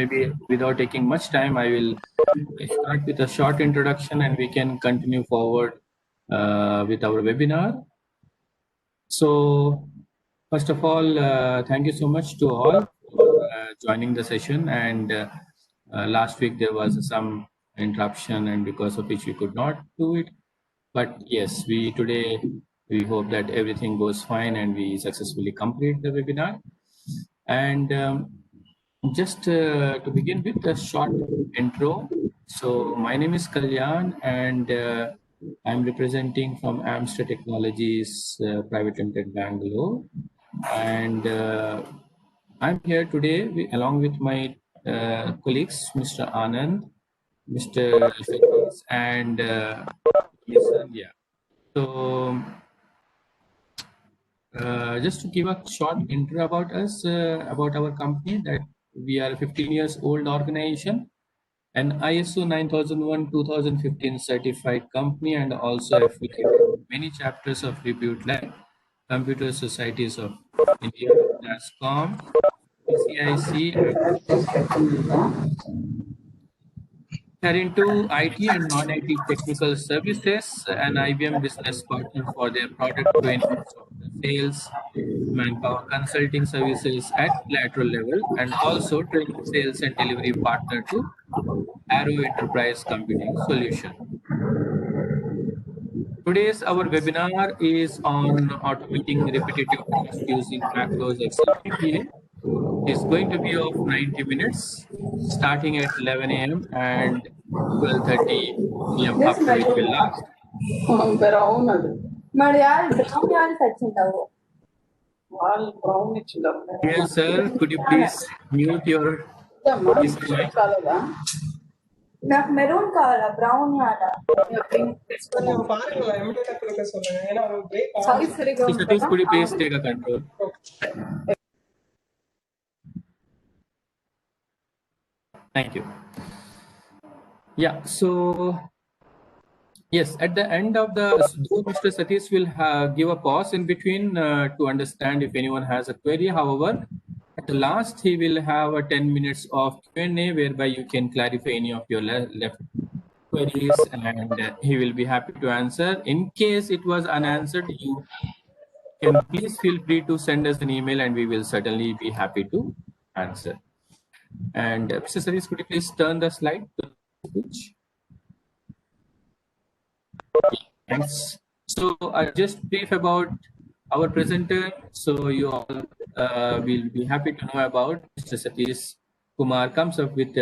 maybe without taking much time, I will start with a short introduction and we can continue forward with our webinar. So, first of all, thank you so much to all for joining the session. And last week there was some interruption, and because of which we could not do it. But yes, today we hope that everything goes fine and we successfully complete the webinar. And just to begin with a short intro. So my name is Kalyan and I'm representing from Amstar Technologies Private Limited, Bangalore. And I'm here today along with my colleagues, Mr. Anand, Mr. Satish, and Ms. Sandhya. So just to give a short intro about us, about our company, that we are a 15 years old organization, an ISO 9001-2015 certified company, and also affiliated with many chapters of repute like Computer Societies of India, NASSCOM, PCIC, are into IT and non-IT technical services, an IBM business partner for their product training, software sales, manpower consulting services at lateral level, and also training sales and delivery partner to Arrow Enterprise Computing Solution. Today's our webinar is on automating repetitive tasks using macros Excel VBA. It's going to be of 90 minutes, starting at 11 a.m. and 12:30 p.m. after it will last. Yes, sir. Could you please mute your mic? నాకు maroon కావాలా brown Satish, could you please take a control? Thank you. Yeah, so yes, at the end of the, Mr. Satish will give a pause in between to understand if anyone has a query. However, at the last, he will have a 10 minutes of Q&A whereby you can clarify any of your left queries, and he will be happy to answer. In case it was unanswered, you can please feel free to send us an email and we will certainly be happy to answer. And Mr. Satish, could you please turn the slide to switch? Thanks. So just brief about our presenter. So you all will be happy to know about Mr. Satish Kumar. Comes up with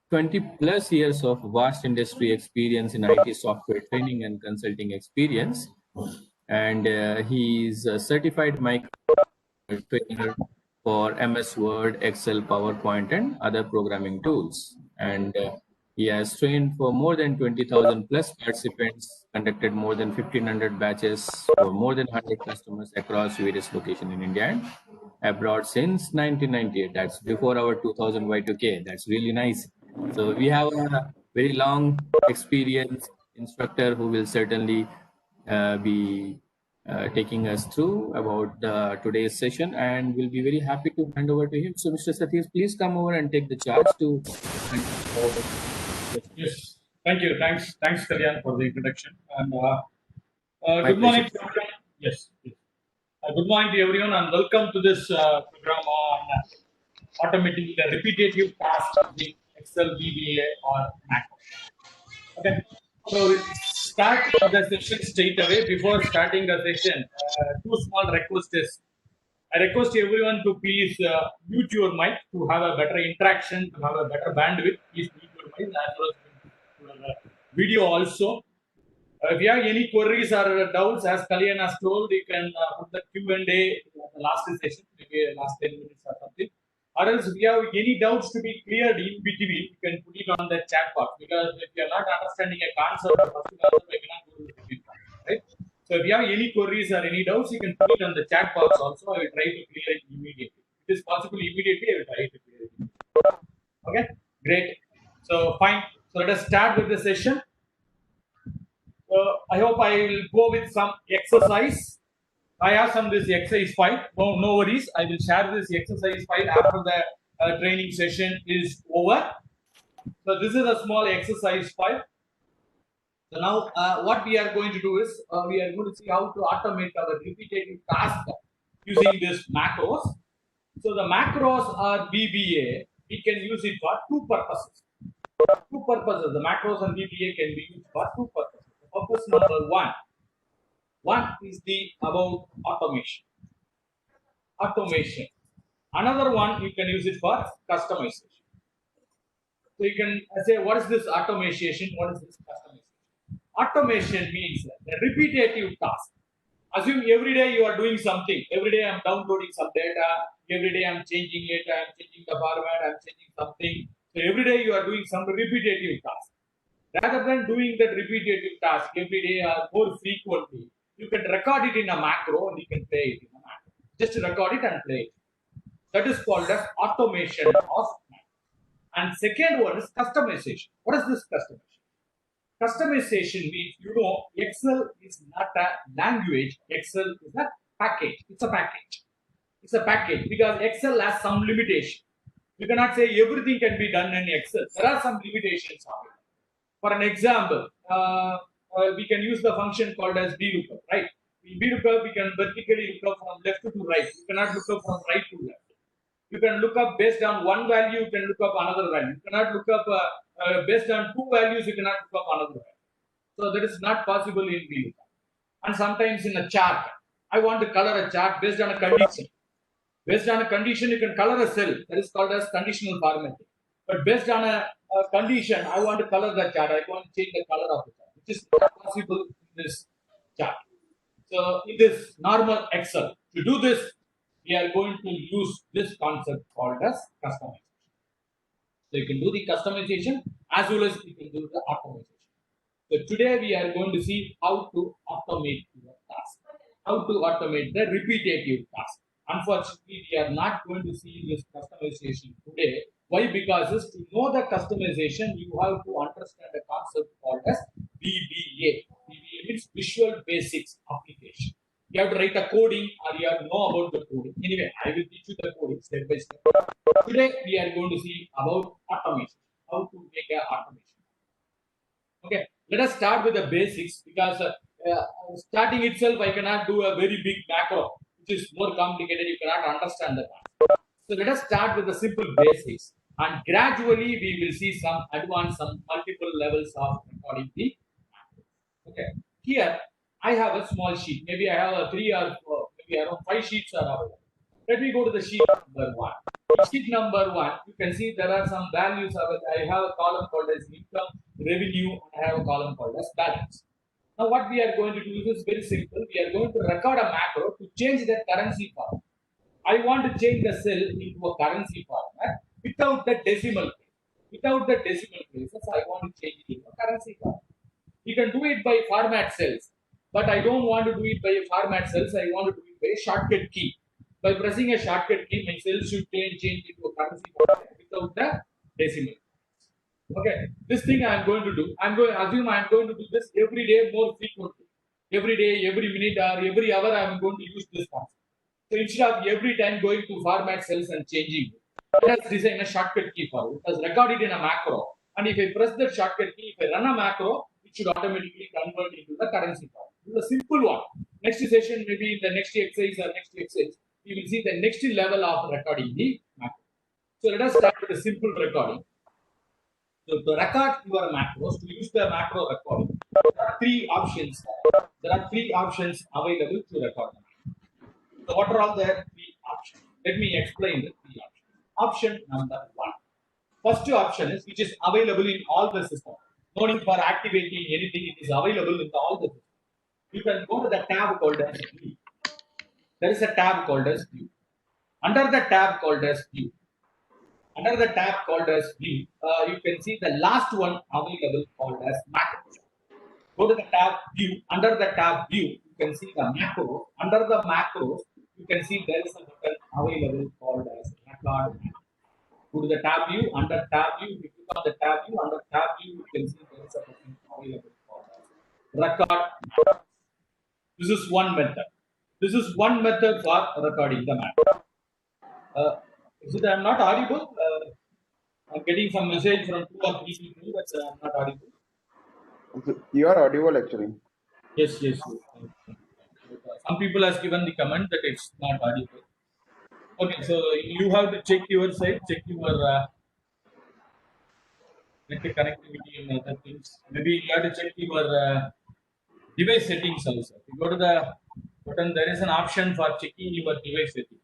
20 plus years of vast industry experience in IT software training and consulting experience. And he is a certified micro trainer for MS Word, Excel, PowerPoint, and other programming tools. And he has trained for more than 20,000 plus participants, conducted more than 1,500 batches for more than 100 customers across various locations in India and abroad since 1998. That's before our 2000 Y2K. That's really nice. So we have a very long experience instructor who will certainly be taking us through about today's session, and we'll be very happy to hand over to him. So Mr. Satish, please come over and take the charge to. Yes, thank you. Thanks, Kalyan, for the introduction. And good morning to everyone. Yes. Good morning to everyone, and welcome to this program on automating the repetitive tasks in Excel, VBA, or Mac. Okay. So start the session straight away. Before starting the session, two small requests. I request everyone to please mute your mic to have a better interaction, to have a better bandwidth. Please mute your mic as well as video also. If you have any queries or doubts, as Kalyan has told, you can put the Q&A in the last session, maybe last 10 minutes or something. Or else, if you have any doubts to be cleared in between, you can put it on the chat box. Because if you are not understanding a concept, you cannot go to the between, right? So if you have any queries or any doubts, you can put it on the chat box also. I will try to clear it immediately. If it is possible immediately, I will try to clear it. Okay, great. So fine. So let us start with the session. I hope I will go with some exercise. I have some this exercise file. No worries. I will share this exercise file after the training session is over. So this is a small exercise file. So now what we are going to do is we are going to see how to automate our repetitive task using this macros. So the macros are VBA. We can use it for two purposes. Two purposes. The macros and VBA can be used for two purposes. The purpose number one is the about automation. Automation. Another one you can use it for customization. So you can say, what is this automation? What is this customization? Automation means a repetitive task. Assume every day you are doing something. Every day I'm downloading some data. Every day I'm changing it. I'm changing the format. I'm changing something. So every day you are doing some repetitive task. Rather than doing that repetitive task every day or more frequently, you can record it in a macro and you can play it in a macro. Just record it and play it. That is called as automation of macro. And second one is customization. What is this customization? Customization means, Excel is not a language. Excel is a package. It's a package. It's a package because Excel has some limitation. You cannot say everything can be done in Excel. There are some limitations of it. For an example, we can use the function called as VLOOKUP, right? In VLOOKUP, we can vertically look up from left to right. You cannot look up from right to left. You can look up based on one value, you can look up another value. You cannot look up based on two values, you cannot look up another value. So that is not possible in VLOOKUP. And sometimes in a chart, I want to color a chart based on a condition. Based on a condition, you can color a cell. That is called as conditional formatting. But based on a condition, I want to color the chart. I want to change the color of the chart, which is not possible in this chart. So in this normal Excel, to do this, we are going to use this concept called as customization. So you can do the customization as well as you can do the automation. So today we are going to see how to automate your task, how to automate the repetitive task. Unfortunately, we are not going to see this customization today. Why? Because to know the customization, you have to understand the concept called as VBA. VBA means Visual Basics Application. You have to write a coding or you have to know about the coding. Anyway, I will teach you the coding step by step. Today, we are going to see about automation, how to make an automation. Okay, let us start with the basics because starting itself, I cannot do a very big macro, which is more complicated. You cannot understand that. So let us start with the simple basics and gradually we will see some advanced, some multiple levels of recording the macro. Okay, here I have a small sheet. Maybe I have a 3 or 4, maybe around 5 sheets are available. Let me go to the sheet number 1. In sheet number 1, you can see there are some values of it. I have a column called as income, revenue, and I have a column called as balance. Now what we are going to do is very simple. We are going to record a macro to change the currency format. I want to change the cell into a currency format without the decimal place. Without the decimal places, I want to change it into a currency format. You can do it by format cells, but I don't want to do it by format cells. I want to do it by a shortcut key. By pressing a shortcut key, my cells should change into a currency format without the decimal. Okay, this thing I am going to do. I am going to do this every day more frequently. Every day, every minute, or every hour, I am going to use this concept. So instead of every time going to format cells and changing it, let us design a shortcut key for it. Let us record it in a macro. And if I press the shortcut key, if I run a macro, it should automatically convert into the currency format. This is a simple one. Next session, maybe in the next exercise or next exercise, we will see the next level of recording the macro. So let us start with a simple recording. So to record your macros, to use the macro recording, there are 3 options. There are 3 options available to record them. So what are all the 3 options? Let me explain the 3 options. Option number 1. First option is which is available in all the systems. No need for activating anything. It is available in all the systems. You can go to the tab called as View. There is a tab called as View. Under the tab called as View, you can see the last one available called as macros. Go to the tab View. Under the tab View, you can see the macros. Under the macros, you can see there is a button available called as record. Go to the tab View. Under tab View, if you click on the tab View, under tab View, you can see there is a button available called as record. This is one method. This is one method for recording the macro. Is it I'm not audible? I'm getting some message from 2 or 3 people that I'm not audible. You are audible actually. Yes, yes, yes. Some people has given the comment that it's not audible. Okay, so you have to check your side, check your network connectivity and other things. Maybe you have to check your device settings also. If you go to the button, there is an option for checking your device settings.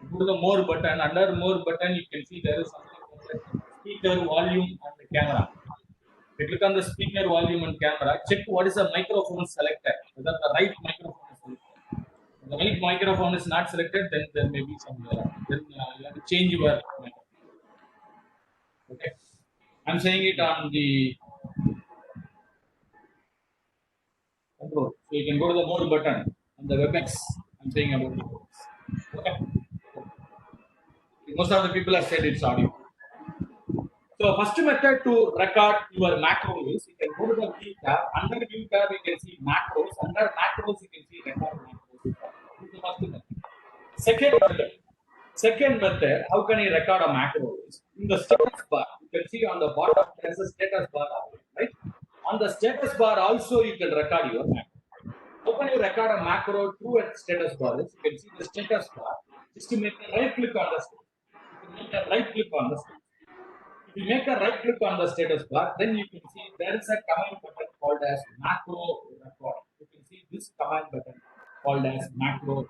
You go to the more button, under more button, you can see there is something called as speaker volume and the camera. If you click on the speaker volume and camera, check what is the microphone selected, whether the right microphone is selected. If the right microphone is not selected, then there may be some error. Then you have to change your microphone. Okay. I'm saying it on the control. So you can go to the more button on the WebEx. I'm saying about the WebEx. Okay. Most of the people have said it's audio. So first method to record your macro is you can go to the view tab. Under view tab you can see macros. Under macros you can see record macros. This is the first method. Second method, how can you record a macro? Is in the status bar. You can see on the bottom there's a status bar, right? On the status bar also you can record your macro. How can you record a macro through a status bar? Is you can see the status bar. Just to make a right click on the status. You can make a right click on the status. If you make a right click on the status bar, then you can see there is a command button called as macro record. You can see this command button called as macro.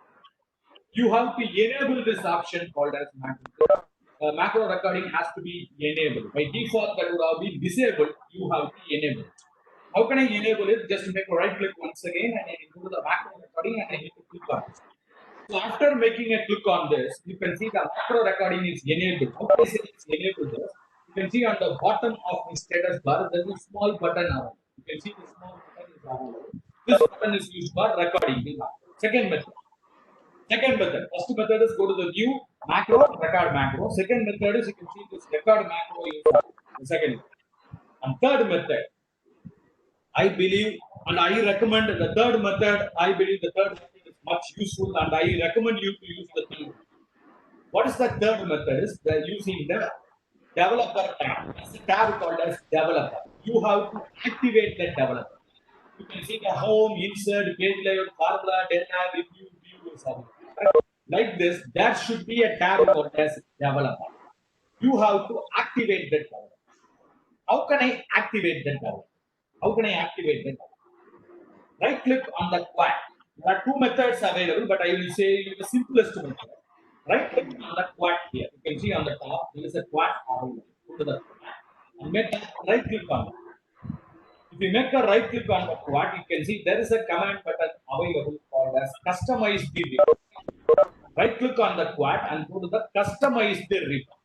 You have to enable this option called as macro. Macro recording has to be enabled. By default, that would have been disabled. You have to enable it. How can I enable it? Just make a right click once again and I go to the macro recording and I need to click on it. So after making a click on this, you can see the macro recording is enabled. How can I say it's enabled? You can see on the bottom of the status bar, there is a small button available. You can see the small button is available. This button is used for recording. Second method. First method is go to the view, macro, record macro. Second method is you can see this record macro is the second method. And third method, I believe, and I recommend the third method. I believe the third method is much useful, and I recommend you to use the third. What is the third method? Is the using the developer tab. It's a tab called as developer. You have to activate the developer. You can see the home, insert, page layout, formula, data, review, view, is available. Like this, there should be a tab called as developer. You have to activate that developer. How can I activate that developer? How can I activate that? Right click on the quad. There are two methods available, but I will say the simplest method. Right click on the quad here. You can see on the top, there is a quad available. Go to the quad and make a right click on it. If you make a right click on the quad, you can see there is a command button available called as customize the ribbon. Right click on the quad and go to the customize the ribbon.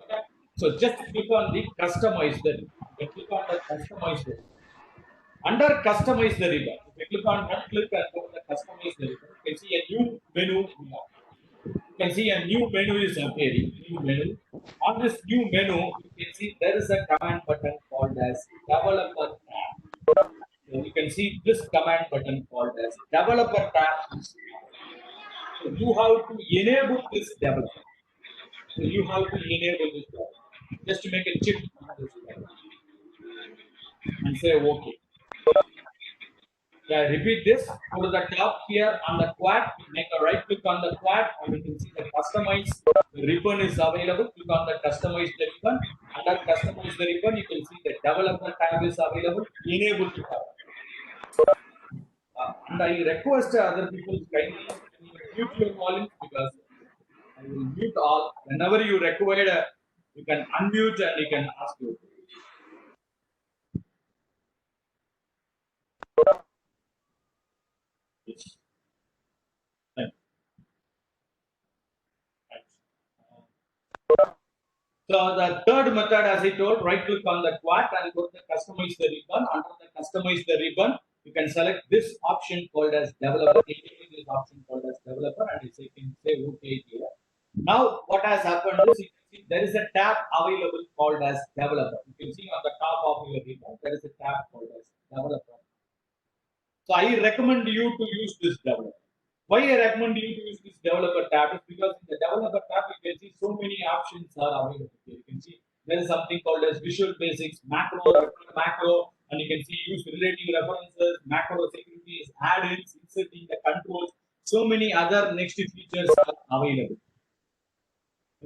Okay? So just click on the customize the ribbon. You can click on the customize the ribbon. Under customize the ribbon, if you click on one click and go to the customize the ribbon, you can see a new menu. You can see a new menu is appearing. New menu. On this new menu, you can see there is a command button called as developer tab. So you can see this command button called as developer tab. So you have to enable this developer. So you have to enable this developer. Just to make a check on this developer. And say OK. Yeah, repeat this. Go to the top here on the quad. Make a right click on the quad, and you can see the customize ribbon is available. Click on the customize the ribbon. Under customize the ribbon, you can see the developer tab is available. Enable to cover. And I request other people to kindly mute your volume because I will mute all. Whenever you require, you can unmute and you can ask your question. Yes. Thanks. So the third method, as I told, right click on the quad and go to customize the ribbon. Under the customize the ribbon, you can select this option called as developer. This option called as developer, and you can say OK here. Now, what has happened is you can see there is a tab available called as developer. You can see on the top of your ribbon there is a tab called as developer. So I recommend you to use this developer. Why I recommend you to use this developer tab is because in the developer tab you can see so many options are available here. You can see there is something called as Visual Basics, macro, and you can see use relative references, macro securities, add-ins, inserting the controls. So many other next features are available.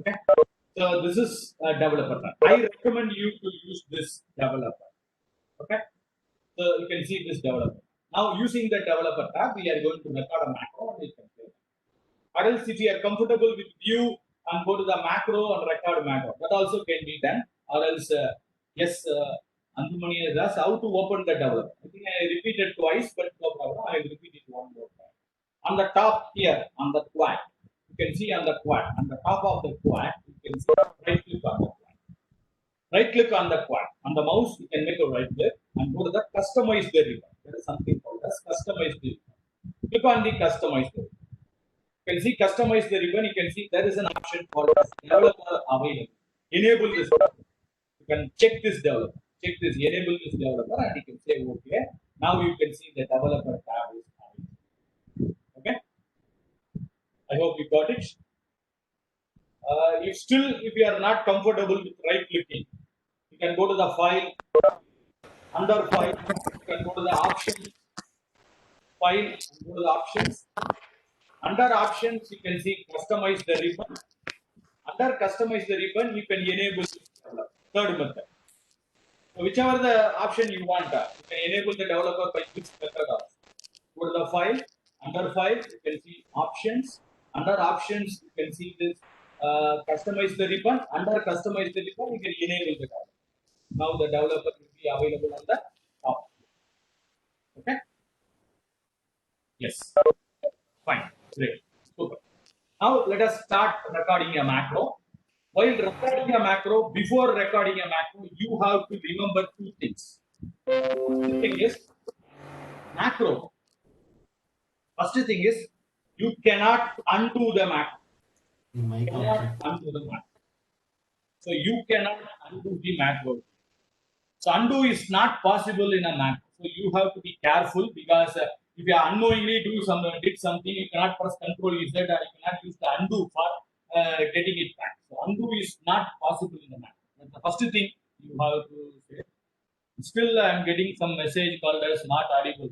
Okay, so this is a developer tab. I recommend you to use this developer. Okay, so you can see this developer. Now using the developer tab, we are going to record a macro and we can play. Or else if you are comfortable with view and go to the macro and record macro, that also can be done. Or else, yes, Andumani has asked how to open the developer. I think I repeated twice, but no problem. I will repeat it one more time. On the top here, on the quad, you can see on the quad, on the top of the quad, you can see right click on the quad. Right click on the quad. On the mouse, you can make a right click and go to the customize the ribbon. There is something called as customize the ribbon. Click on the customize the ribbon. You can see customize the ribbon. You can see there is an option called as developer available. Enable this. You can check this developer. Check this, enable this developer, and you can say okay. Now you can see the developer tab is available. Okay. I hope you got it. If you are not comfortable with right clicking, you can go to the file. Under file, you can go to the options. File, and go to the options. Under options, you can see customize the ribbon. Under customize the ribbon, you can enable this developer. Third method. So whichever the option you want, you can enable the developer by this method also. Go to the file. Under file, you can see options. Under options, you can see this customize the ribbon. Under customize the ribbon, you can enable the developer. Now the developer will be available on the top. Okay. Yes. Fine. Great. Super. Now let us start recording a macro. While recording a macro, before recording a macro, you have to remember two things. First thing is macro. First thing is you cannot undo the macro. You cannot undo the macro. So you cannot undo the macro. So undo is not possible in a macro. So you have to be careful because if you unknowingly did something, you cannot press Control Z or you cannot use the undo for getting it back. So undo is not possible in the macro. That's the first thing you have to say. Still, I am getting some message called as not audible.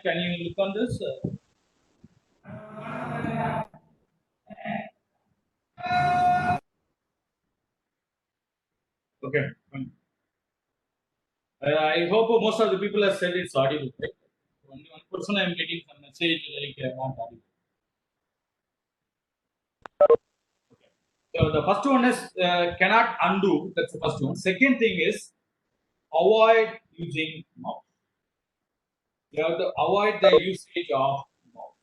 Can you look on this? Okay. I hope most of the people have said it's audible. Right? Only one person I am getting some message like not audible. Okay. So the first one is cannot undo. That's the first one. Second thing is avoid using mouse. You have to avoid the usage of mouse.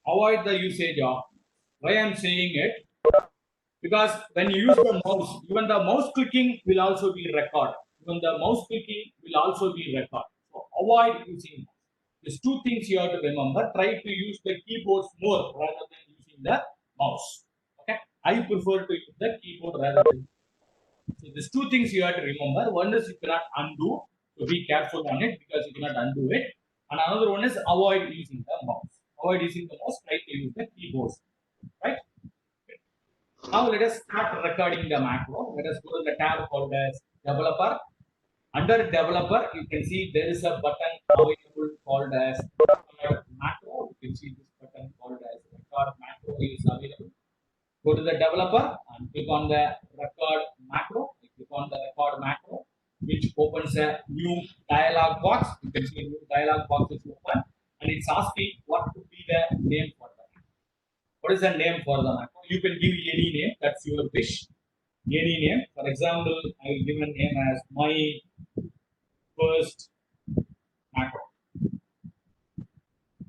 Avoid the usage of. Why I am saying it? Because when you use the mouse, even the mouse clicking will also be recorded. Even the mouse clicking will also be recorded. So avoid using mouse. These two things you have to remember. Try to use the keyboards more rather than using the mouse. Okay, I prefer to use the keyboard rather than. So these two things you have to remember. One is you cannot undo. So be careful on it because you cannot undo it. And another one is avoid using the mouse. Avoid using the mouse. Try to use the keyboards. Right. Now let us start recording the macro. Let us go to the tab called as developer. Under developer, you can see there is a button available called as record macro. You can see this button called as record macro is available. Go to the developer and click on the record macro. Click on the record macro, which opens a new dialog box. You can see a new dialog box is open and it's asking what could be the name for the macro. What is the name for the macro? You can give any name, that's your wish. Any name. For example, I will give a name as my first macro.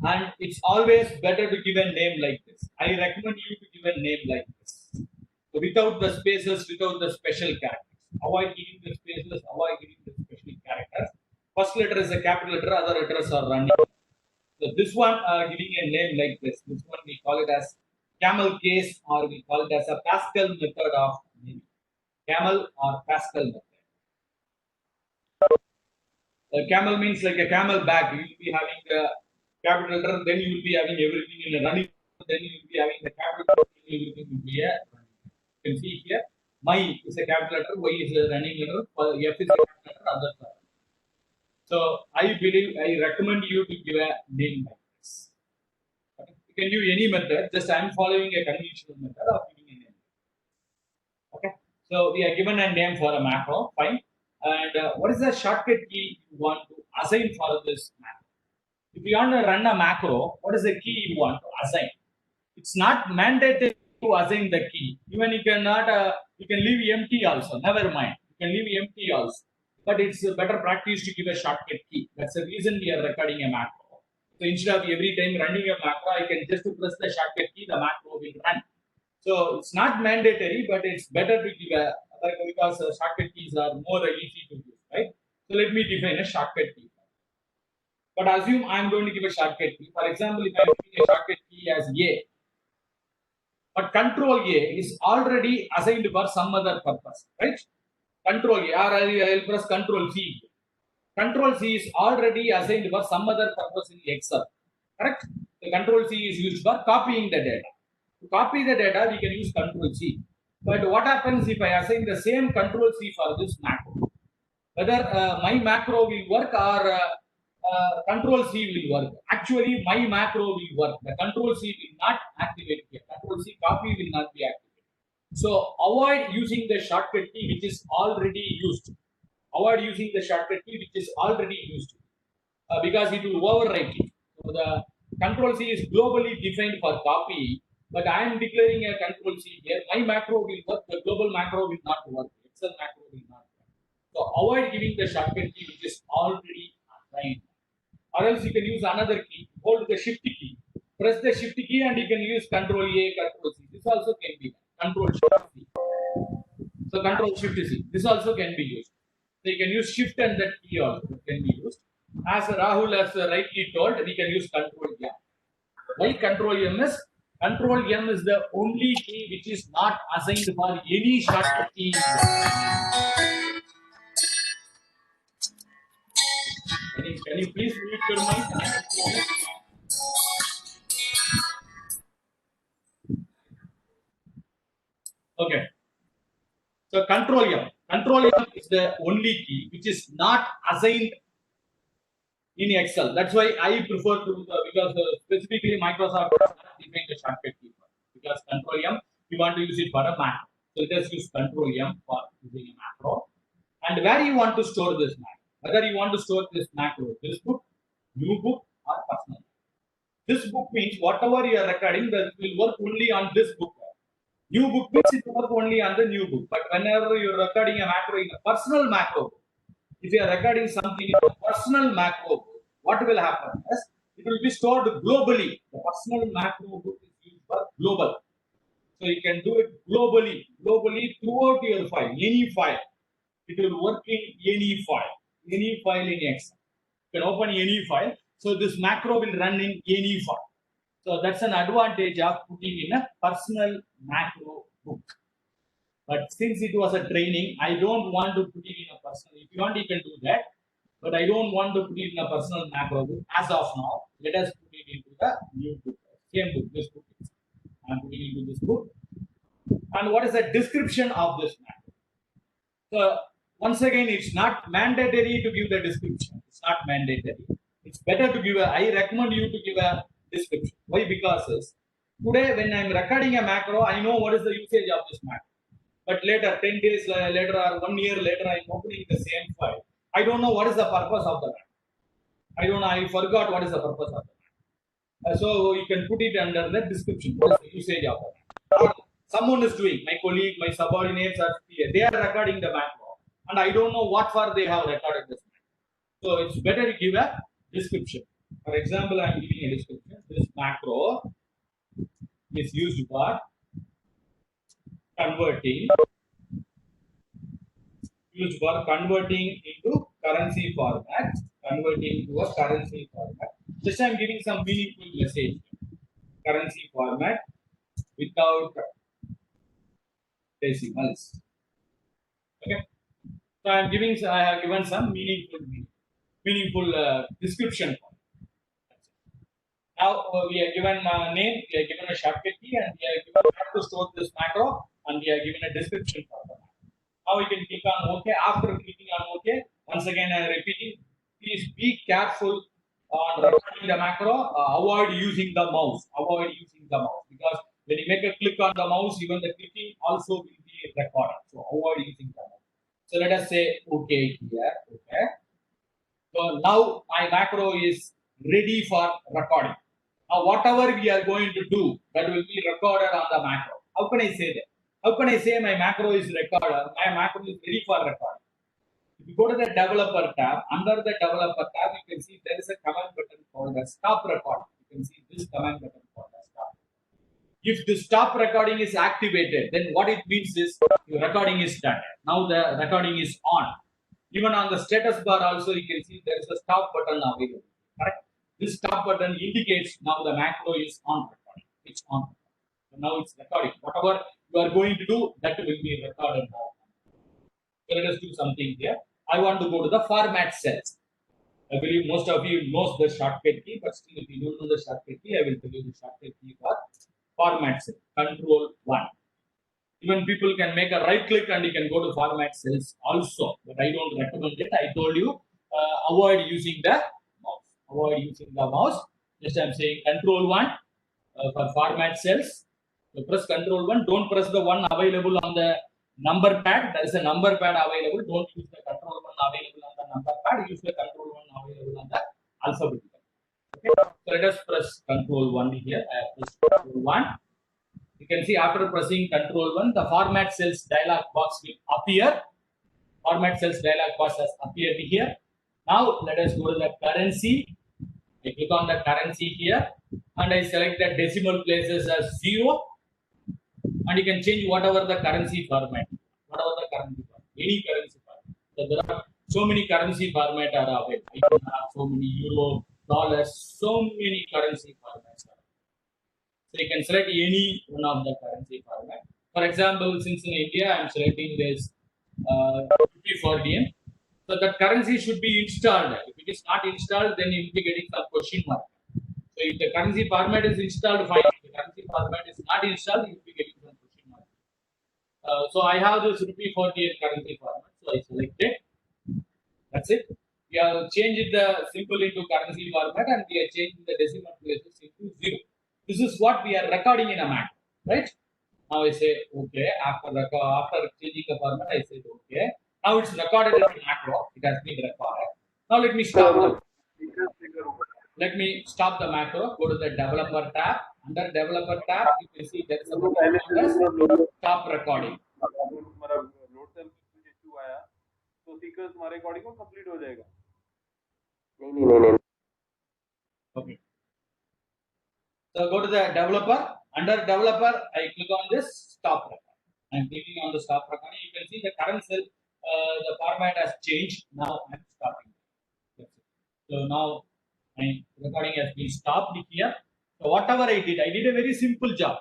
And it's always better to give a name like this. I recommend you to give a name like this. So without the spaces, without the special characters. Avoid giving the spaces, avoid giving the special characters. First letter is a capital letter, other letters are running. So this one, giving a name like this. This one we call it as camel case, or we call it as a Pascal method of naming. Camel or Pascal method. Camel means like a camel back. You will be having a capital letter, then you will be having everything in a running, then you will be having the capital letter, everything will be a running. You can see here, my is a capital letter, Y is a running letter, F is a capital letter, others are. So I believe, I recommend you to give a name like this. Okay. You can use any method, just I am following a conventional method of giving a name. Okay. So we are given a name for a macro, fine. And what is the shortcut key you want to assign for this macro? If you want to run a macro, what is the key you want to assign? It's not mandated to assign the key. Even you cannot, you can leave empty also. Never mind. You can leave empty also. But it's a better practice to give a shortcut key. That's the reason we are recording a macro. So instead of every time running a macro, I can just press the shortcut key, the macro will run. So it's not mandatory, but it's better to give a, because shortcut keys are more easy to use, right? So let me define a shortcut key. But assume I'm going to give a shortcut key. For example, if I'm giving a shortcut key as A, but control A is already assigned for some other purpose, right? Control A, or I'll press control C. Control C is already assigned for some other purpose in Excel, correct? The control C is used for copying the data. To copy the data, we can use control C. But what happens if I assign the same control C for this macro? Whether my macro will work or control C will work. Actually, my macro will work. The control C will not activate here. Control C copy will not be activated. So avoid using the shortcut key which is already used. Avoid using the shortcut key which is already used because it will overwrite it. So the control C is globally defined for copy, but I am declaring a control C here. My macro will work. The global macro will not work. Excel macro will not work. So avoid giving the shortcut key which is already assigned. Or else you can use another key. Hold the shift key. Press the shift key and you can use control A, control C. This also can be done. Control shift C. So control shift C. This also can be used. So you can use shift and that key also can be used. As Rahul has rightly told, we can use control M. Why control M is? Control M is the only key which is not assigned for any shortcut key. Can you please mute your mic? Okay. So control M. Control M is the only key which is not assigned in Excel. That's why I prefer to, because specifically Microsoft does not define the shortcut key for it. Because control M, we want to use it for a macro. So let us use control M for using a macro. And where you want to store this macro? Whether you want to store this macro, this book, new book, or personal. This book means whatever you are recording, that will work only on this book. New book means it will work only on the new book. But whenever you are recording a macro in a personal macro, if you are recording something in a personal macro, what will happen is it will be stored globally. The personal macro book is used for global. So you can do it globally throughout your file, any file. It will work in any file in Excel. You can open any file. So this macro will run in any file. So that's an advantage of putting in a personal macro book. But since it was a training, I don't want to put it in a personal. If you want, you can do that. But I don't want to put it in a personal macro book as of now. Let us put it into the new book. Same book, this book. I'm putting it into this book. And what is the description of this macro? So once again, it's not mandatory to give the description. It's not mandatory. It's better to give I recommend you to give a description. Why? Because today when I'm recording a macro, I know what is the usage of this macro. But later, 10 days later or 1 year later, I'm opening the same file. I don't know what is the purpose of the macro. I don't know, I forgot what is the purpose of the macro. So you can put it under the description. What is the usage of the macro? Or someone is doing, my colleague, my subordinates are here. They are recording the macro. And I don't know what for they have recorded this macro. So it's better to give a description. For example, I'm giving a description. This macro is used for converting into currency format, converting to a currency format. Just I'm giving some meaningful message. Currency format without decimals. Okay. So I have given some meaningful description. Now we are given a name, we are given a shortcut key, and we are given how to store this macro, and we are given a description for the macro. Now we can click on OK. After clicking on OK, once again I am repeating, please be careful on recording the macro. Avoid using the mouse. Avoid using the mouse, because when you make a click on the mouse, even the clicking also will be recorded. So avoid using the mouse. So let us say OK here. Okay. So now my macro is ready for recording. Now whatever we are going to do, that will be recorded on the macro. How can I say that? How can I say my macro is recorded? My macro is ready for recording. If you go to the developer tab, under the developer tab, you can see there is a command button called the stop recording. You can see this command button called the stop. If the stop recording is activated, then what it means is your recording is done. Now the recording is on. Even on the status bar also, you can see there is a stop button available. Correct? This stop button indicates now the macro is on recording. It's on. So now it's recording. Whatever you are going to do, that will be recorded now. So let us do something here. I want to go to the format cells. I believe most of you knows the shortcut key, but still if you don't know the shortcut key, I will tell you the shortcut key for format cell. Control 1. Even people can make a right click and you can go to format cells also, but I don't recommend it. I told you avoid using the mouse. Avoid using the mouse. Just I am saying Control 1 for format cells. So press Control 1. Don't press the one available on the number pad. There is a number pad available. Don't use the Control 1 available on the number pad. Use the Control 1 available on the alphabetical. Okay. So let us press Control 1 here. I have pressed Control 1. You can see after pressing Control 1, the format cells dialog box will appear. Format cells dialog box has appeared here. Now let us go to the currency. I click on the currency here and I select the decimal places as 0. And you can change whatever the currency format. Whatever the currency format. Any currency format. So there are so many currency format are available. I can have so many euro, dollars, so many currency formats. So you can select any one of the currency format. For example, since in India I am selecting this rupee for DM. So that currency should be installed. If it is not installed, then you will be getting some question mark. So if the currency format is installed, fine. If the currency format is not installed, you will be getting some question mark. So I have this rupee for DM currency format. So I select it. That's it. We have changed the symbol into currency format and we are changing the decimal places into 0. This is what we are recording in a macro, right? Now I say okay. After changing the format, I said okay. Now it's recorded in a macro. It has been recorded. Now let me stop. Let me stop the macro. Go to the developer tab. Under developer tab, you can see there is a button called stop recording. Okay. So go to the developer. Under developer, I click on this stop record. I'm clicking on the stop recording. You can see the current cell, the format has changed. Now I'm stopping. That's it. So now my recording has been stopped here. So whatever I did a very simple job.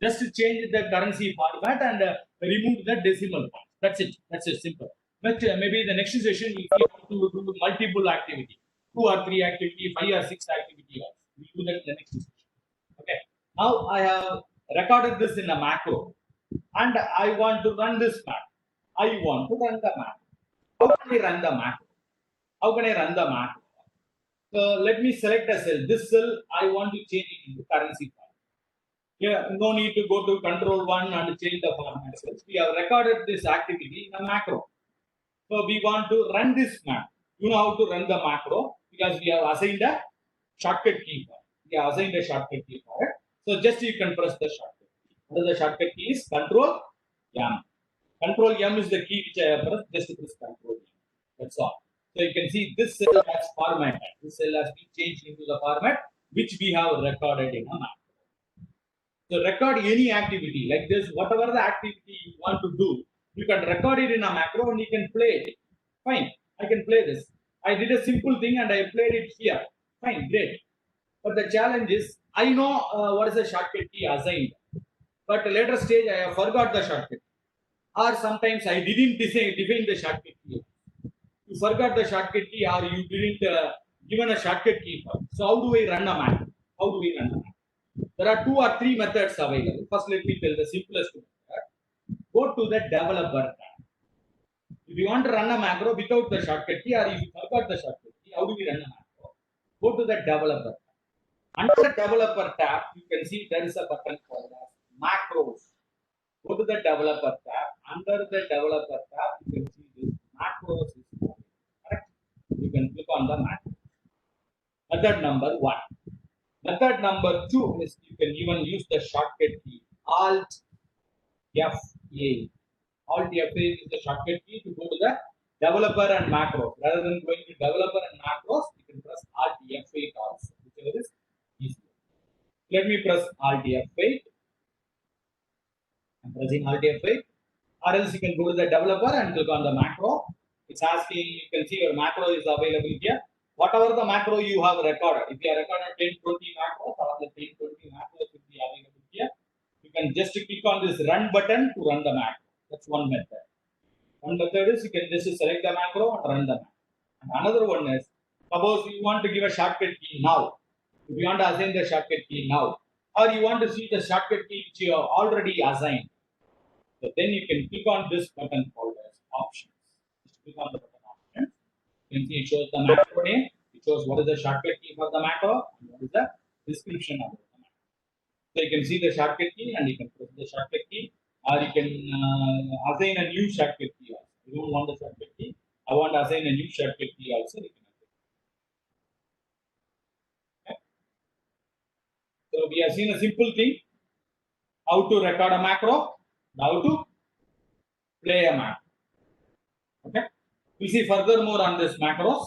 Just to change the currency format and remove the decimal point. That's it. That's it. Simple. But maybe the next session we have to do multiple activity, 2 or 3 activity, 5 or 6 activity. We do that in the next session. Okay. Now I have recorded this in a macro, and I want to run this macro. I want to run the macro. How can I run the macro? How can I run the macro? So let me select a cell. This cell I want to change it into currency format. Yeah, no need to go to Control 1 and change the format cells. We have recorded this activity in a macro. So we want to run this macro. You know how to run the macro because we have assigned a shortcut key for it. We have assigned a shortcut key for it. So just you can press the shortcut key. What is the shortcut key? Is Control M. Control M is the key which I have pressed. Just press Control M. That's all. So you can see this cell has formatted. This cell has been changed into the format which we have recorded in a macro. So record any activity like this, whatever the activity you want to do, you can record it in a macro and you can play it. Fine, I can play this. I did a simple thing and I played it here. Fine, great. But the challenge is, I know what is the shortcut key assigned. But at a later stage, I have forgot the shortcut. Or sometimes I didn't define the shortcut key. You forgot the shortcut key or you didn't given a shortcut key for. So how do I run a macro? How do we run the macro? There are 2 or 3 methods available. First, let me tell the simplest method. Go to the developer tab. If you want to run a macro without the shortcut key, or if you forgot the shortcut key, how do we run a macro? Go to the developer tab. Under the developer tab, you can see there is a button called as macros. Go to the developer tab. Under the developer tab, you can see this macros is correct. You can click on the macro. Method number 1. Method number 2 is you can even use the shortcut key Alt F8. Alt F8 is the shortcut key to go to the developer and macros. Rather than going to developer and macros, you can press Alt F8 also, whichever is easier. Let me press Alt F8. I'm pressing Alt F8. Or else you can go to the developer and click on the macro. It's asking, you can see your macro is available here. Whatever the macro you have recorded, if you have recorded 1020 macros, or the 1020 macros will be available here. You can just click on this run button to run the macro. That's one method. One method is you can just select the macro and run the macro. And another one is, suppose you want to give a shortcut key now. If you want to assign the shortcut key now, or you want to see the shortcut key which you have already assigned. So then you can click on this button called as options. Just click on the button options. You can see it shows the macro name. It shows what is the shortcut key for the macro and what is the description of the macro. So you can see the shortcut key and you can press the shortcut key, or you can assign a new shortcut key also. You don't want the shortcut key. I want to assign a new shortcut key also. You can assign. Okay. So we have seen a simple thing: how to record a macro, how to play a macro. Okay. We see furthermore on this macros.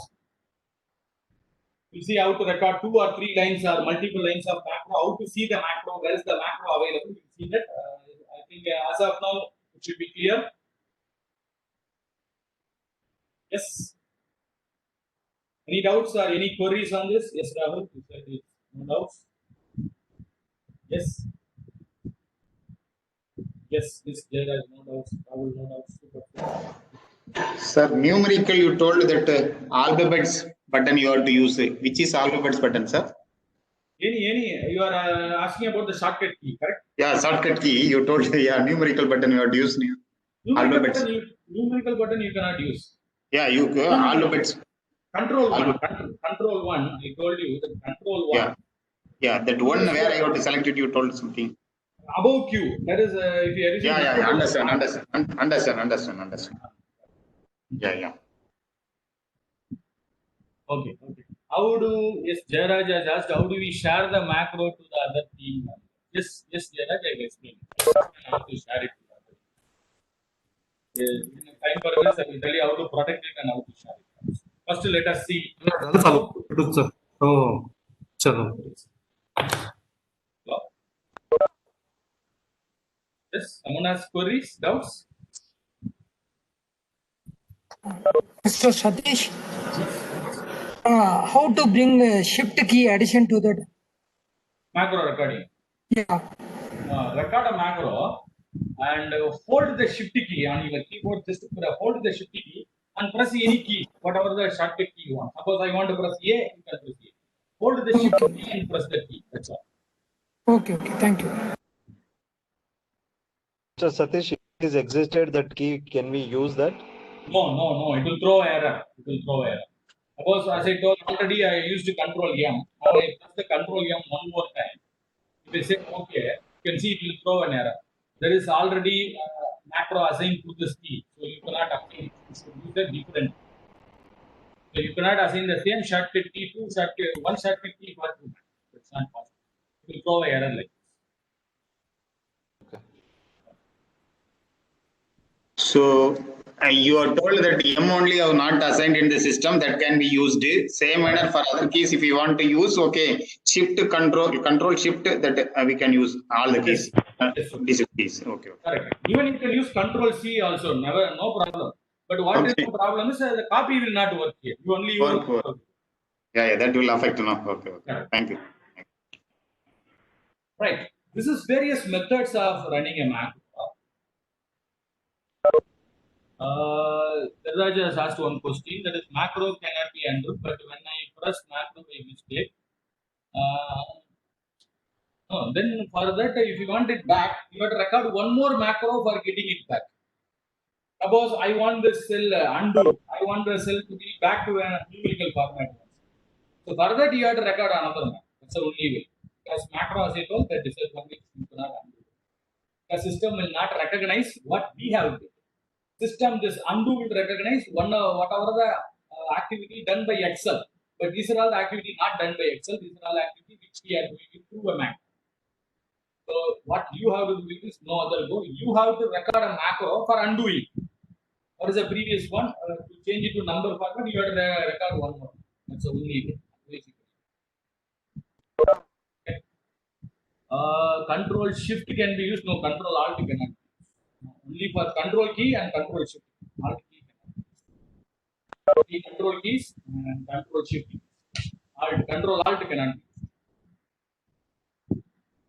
We see how to record 2 or 3 lines or multiple lines of macro. How to see the macro? Where is the macro available? You see that. I think as of now it should be clear. Yes. Any doubts or any queries on this? Yes, Rahul. You said it. No doubts. Yes. Yes. Yes. There are no doubts. Rahul, no doubts. Super. Sir, numerical, you told that alphabets button you have to use. Which is alphabets button, sir? Any, you are asking about the shortcut key, correct? Yeah, shortcut key. You told, yeah, numerical button you have to use. Alphabets. Numerical button you cannot use. Yeah, you go alphabets. Control 1. Control 1. I told you the control 1. Yeah, yeah, that one where I have to select it. You told something. Above Q. That is if you Yeah, understand. Yeah. Okay. How do, yes, Jairaj has asked, how do we share the macro to the other team? Yes, Jairaj, I will explain. How to share it to the other team. In time purpose, I will tell you how to protect it and how to share it. First, let us see. चलो Yes, someone has queries, doubts? Mr. Satish, how to bring shift key addition to that? Macro recording. Yeah. Record a macro and hold the shift key on your keyboard. Just hold the shift key and press any key, whatever the shortcut key you want. Suppose I want to press A, you can press A. Hold the shift key and press the key. That's all. Okay. Thank you. Mr. Satish, if it is existed that key, can we use that? No. It will throw error. Suppose as I told already, I used Control M. Now I press the Control M one more time. If I say okay, you can see it will throw an error. There is already macro assigned to this key, so you cannot assign. You should use a different. So you cannot assign the same shortcut key to one shortcut key for 2 macros. It's not possible. It will throw an error like this. So you are told that M only have not assigned in the system, that can be used. Same manner for other keys. If you want to use, okay, shift control shift, that we can use all the keys. These keys. Okay. Correct. Even you can use Control C also. No problem. But what is the problem is the copy will not work here. You only use. Yeah, that will affect. No. Okay. Thank you. Right. This is various methods of running a macro. Raja has asked one question, that is macro cannot be undone, but when I press macro by mistake, No, then for that, if you want it back, you have to record one more macro for getting it back. Suppose I want this cell undo. I want the cell to be back to a numerical format. So for that, you have to record another macro. That's the only way. Because macro, as I told, that this is one which you cannot undo. The system will not recognize what we have done. System, this undo will recognize whatever the activity done by Excel. But these are all the activity not done by Excel. These are all activity which we are doing it through a macro. So what you have to do is no other go. You have to record a macro for undoing. What is the previous one? To change it to number format, you have to record one more. That's the only way. Okay. Control shift can be used. No, control alt cannot be used. Only for control key and control shift. Alt key cannot be used. Control keys and control shift. Control alt cannot be used.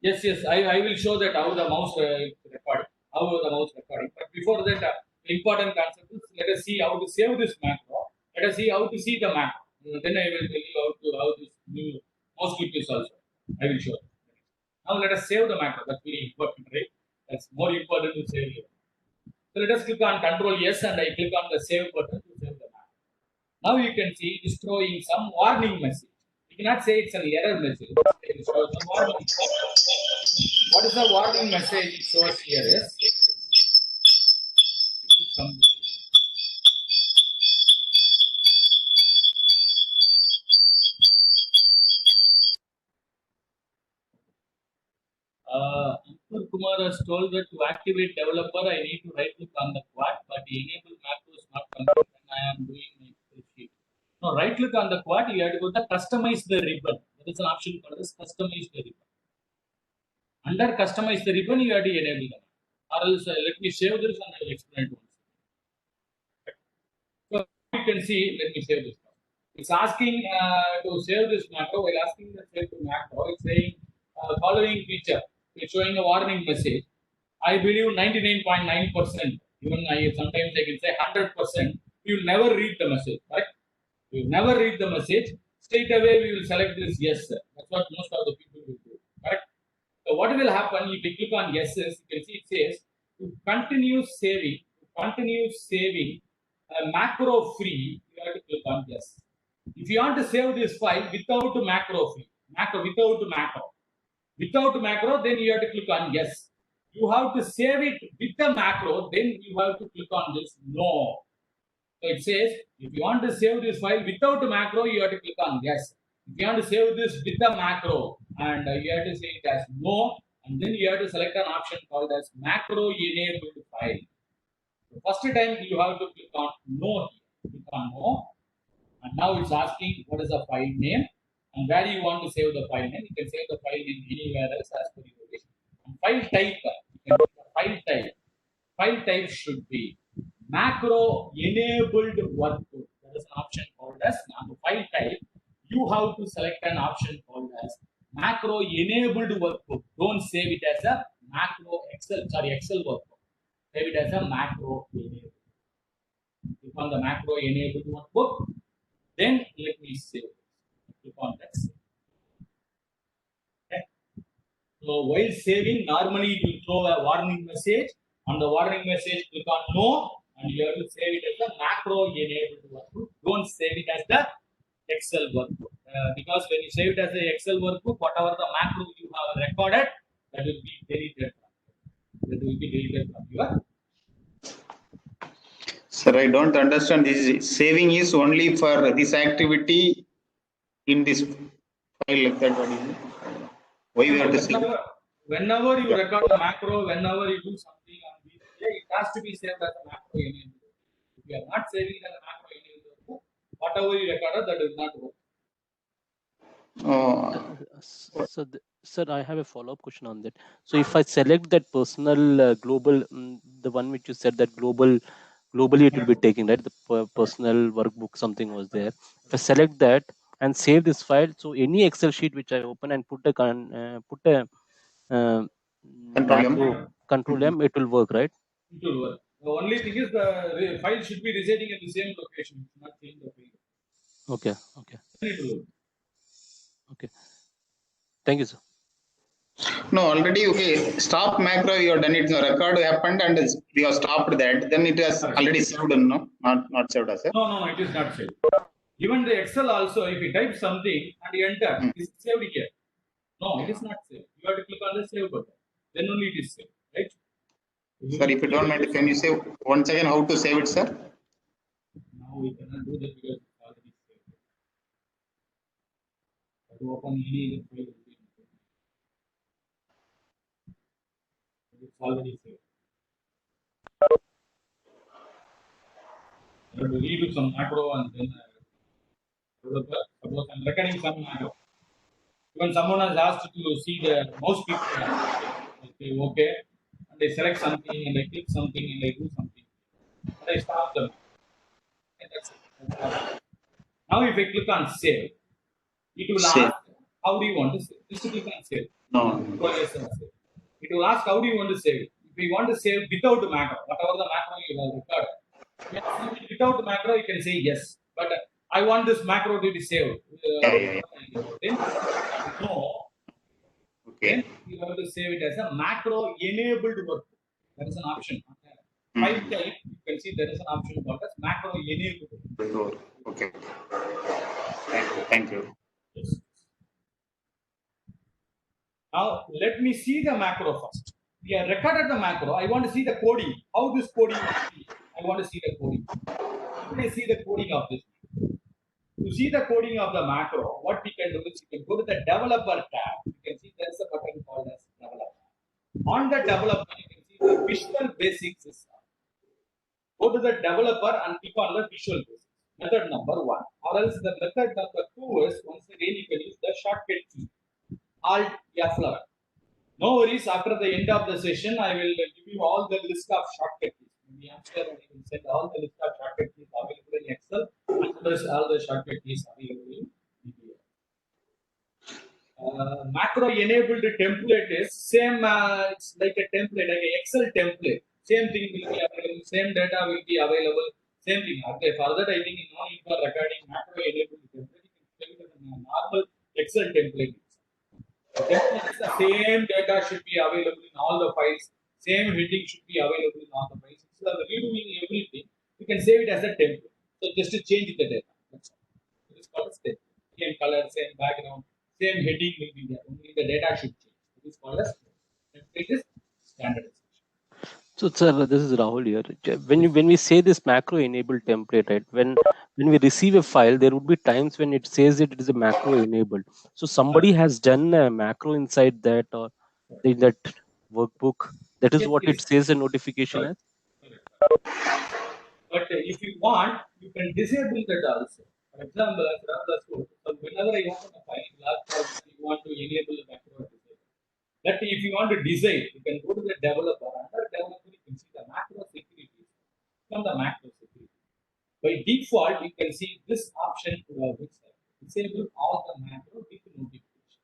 Yes, I will show that how the mouse recording. How the mouse recording. But before that, the important concept is let us see how to save this macro. Let us see how to see the macro. Then I will tell you how this new mouse clip is also. I will show. Now let us save the macro. That's very important, right? That's more important to save here. So let us click on Control S and I click on the save button to save the macro. Now you can see it's throwing some warning message. You cannot say it's an error message. It shows some warning. What is the warning message it shows here is Ankur Kumar has told that to activate developer, I need to right click on the quad, but the enable macro is not complete when I am doing my Excel sheet. Now, right click on the quad, you have to go to customize the ribbon. There is an option called as customize the ribbon. Under customize the ribbon, you have to enable them. Or else, let me save this and I will explain it once. So, you can see, let me save this. It's asking to save this macro. While asking the save to macro, it's saying following feature. It's showing a warning message. I believe 99.9%. Even sometimes I can say 100%. You will never read the message, right? You will never read the message. Straight away, we will select this yes, sir. That's what most of the people will do, correct? So what will happen if you click on yeses? You can see it says to continue saving macro free. You have to click on yes. If you want to save this file without macro free, without macro, then you have to click on yes. You have to save it with the macro, then you have to click on this no. So it says if you want to save this file without macro, you have to click on yes. If you want to save this with the macro, and you have to say it as no, and then you have to select an option called as macro enabled file. The first time you have to click on no here. Click on no. And now it's asking what is the file name and where you want to save the file name. You can save the file name anywhere else as per your wish. And file type should be macro enabled workbook. There is an option called as file type. You have to select an option called as macro enabled workbook. Don't save it as a macro Excel workbook. Save it as a macro enabled. Click on the macro enabled workbook. Then let me save. Click on that. Okay. So while saving, normally it will throw a warning message. On the warning message, click on no, and you have to save it as a macro enabled workbook. Don't save it as the Excel workbook. Because when you save it as the Excel workbook, whatever the macro you have recorded, that will be deleted from your. Sir, I don't understand. This saving is only for this activity in this file like that. What is it? Why we have to save? Whenever you record a macro, whenever you do something on this, it has to be saved as a macro enabled. If you are not saving as a macro enabled, whatever you recorded, that does not work. Sir, I have a follow-up question on that. So if I select that personal global, the one which you said that globally it will be taken, right? The personal workbook, something was there. If I select that and save this file, so any Excel sheet which I open and put a control M, it will work, right? It will work. The only thing is the file should be residing in the same location, not change the file. Okay. Then it will work. Okay. Thank you, sir. No, already, okay, stop macro, you have done it, the record happened and we have stopped that, then it has already saved, no? Not saved as a. No, it is not saved. Even the Excel also, if you type something and you enter, is it saved here? No, it is not saved. You have to click on the save button. Then only it is saved, right? Sir, if you don't mind, can you say once again how to save it, sir? Now we cannot do that because it's already saved. To open any file, it's already saved. You have to redo some macro and then suppose I'm recording some macro. When someone has asked to see the mouse click, I say okay, and I select something and I click something and I do something, and I stop them. And that's it. That's all. Now if I click on save, it will Save. ask how do you want to save. Just click on save. No. Control S and save. It will ask how do you want to save it. If you want to save without the macro, whatever the macro you have recorded, without the macro you can say yes. But I want this macro to be saved. Yeah. Then no. Okay. Then you have to save it as a macro enabled workbook. There is an option. File type, you can see there is an option called as macro enabled. Okay. Thank you. Yes. Now let me see the macro first. We have recorded the macro. I want to see the coding. How this coding will be. I want to see the coding. Let me see the coding of this. To see the coding of the macro, what we can do is we can go to the developer tab. You can see there is a button called as developer. On the developer, you can see the Visual Basics is on. Go to the developer and click on the Visual Basics. Method number 1. Or else the method number 2 is once again you can use the shortcut key. Alt F11. No worries, after the end of the session, I will give you all the list of shortcut keys. Maybe I'm sure I will send all the list of shortcut keys available in Excel and all the shortcut keys available in PDF. Macro enabled template is same, it's like a template, like an Excel template. Same thing will be available, same data will be available, same thing. Okay, for that, I think now if you are recording macro enabled template, you can save it as a normal Excel template. The same data should be available in all the files, same heading should be available in all the files. Instead of redoing everything, you can save it as a template. So just to change the data. That's all. It is called as template. Same color, same background, same heading will be there. Only the data should change. It is called as template is standardization. So, sir, this is Rahul here. When we say this macro enabled template, right? When we receive a file, there would be times when it says that it is a macro enabled. So somebody has done a macro inside that or in that workbook. That is Yes, what yes. it says a notification as. But if you want, you can disable that also. For example, whenever I open a file, you want to enable the macro. That if you want to design, you can go to the developer. Under developer, you can see the macro security. From the macro security. By default, you can see this option to disable all the macro with notification.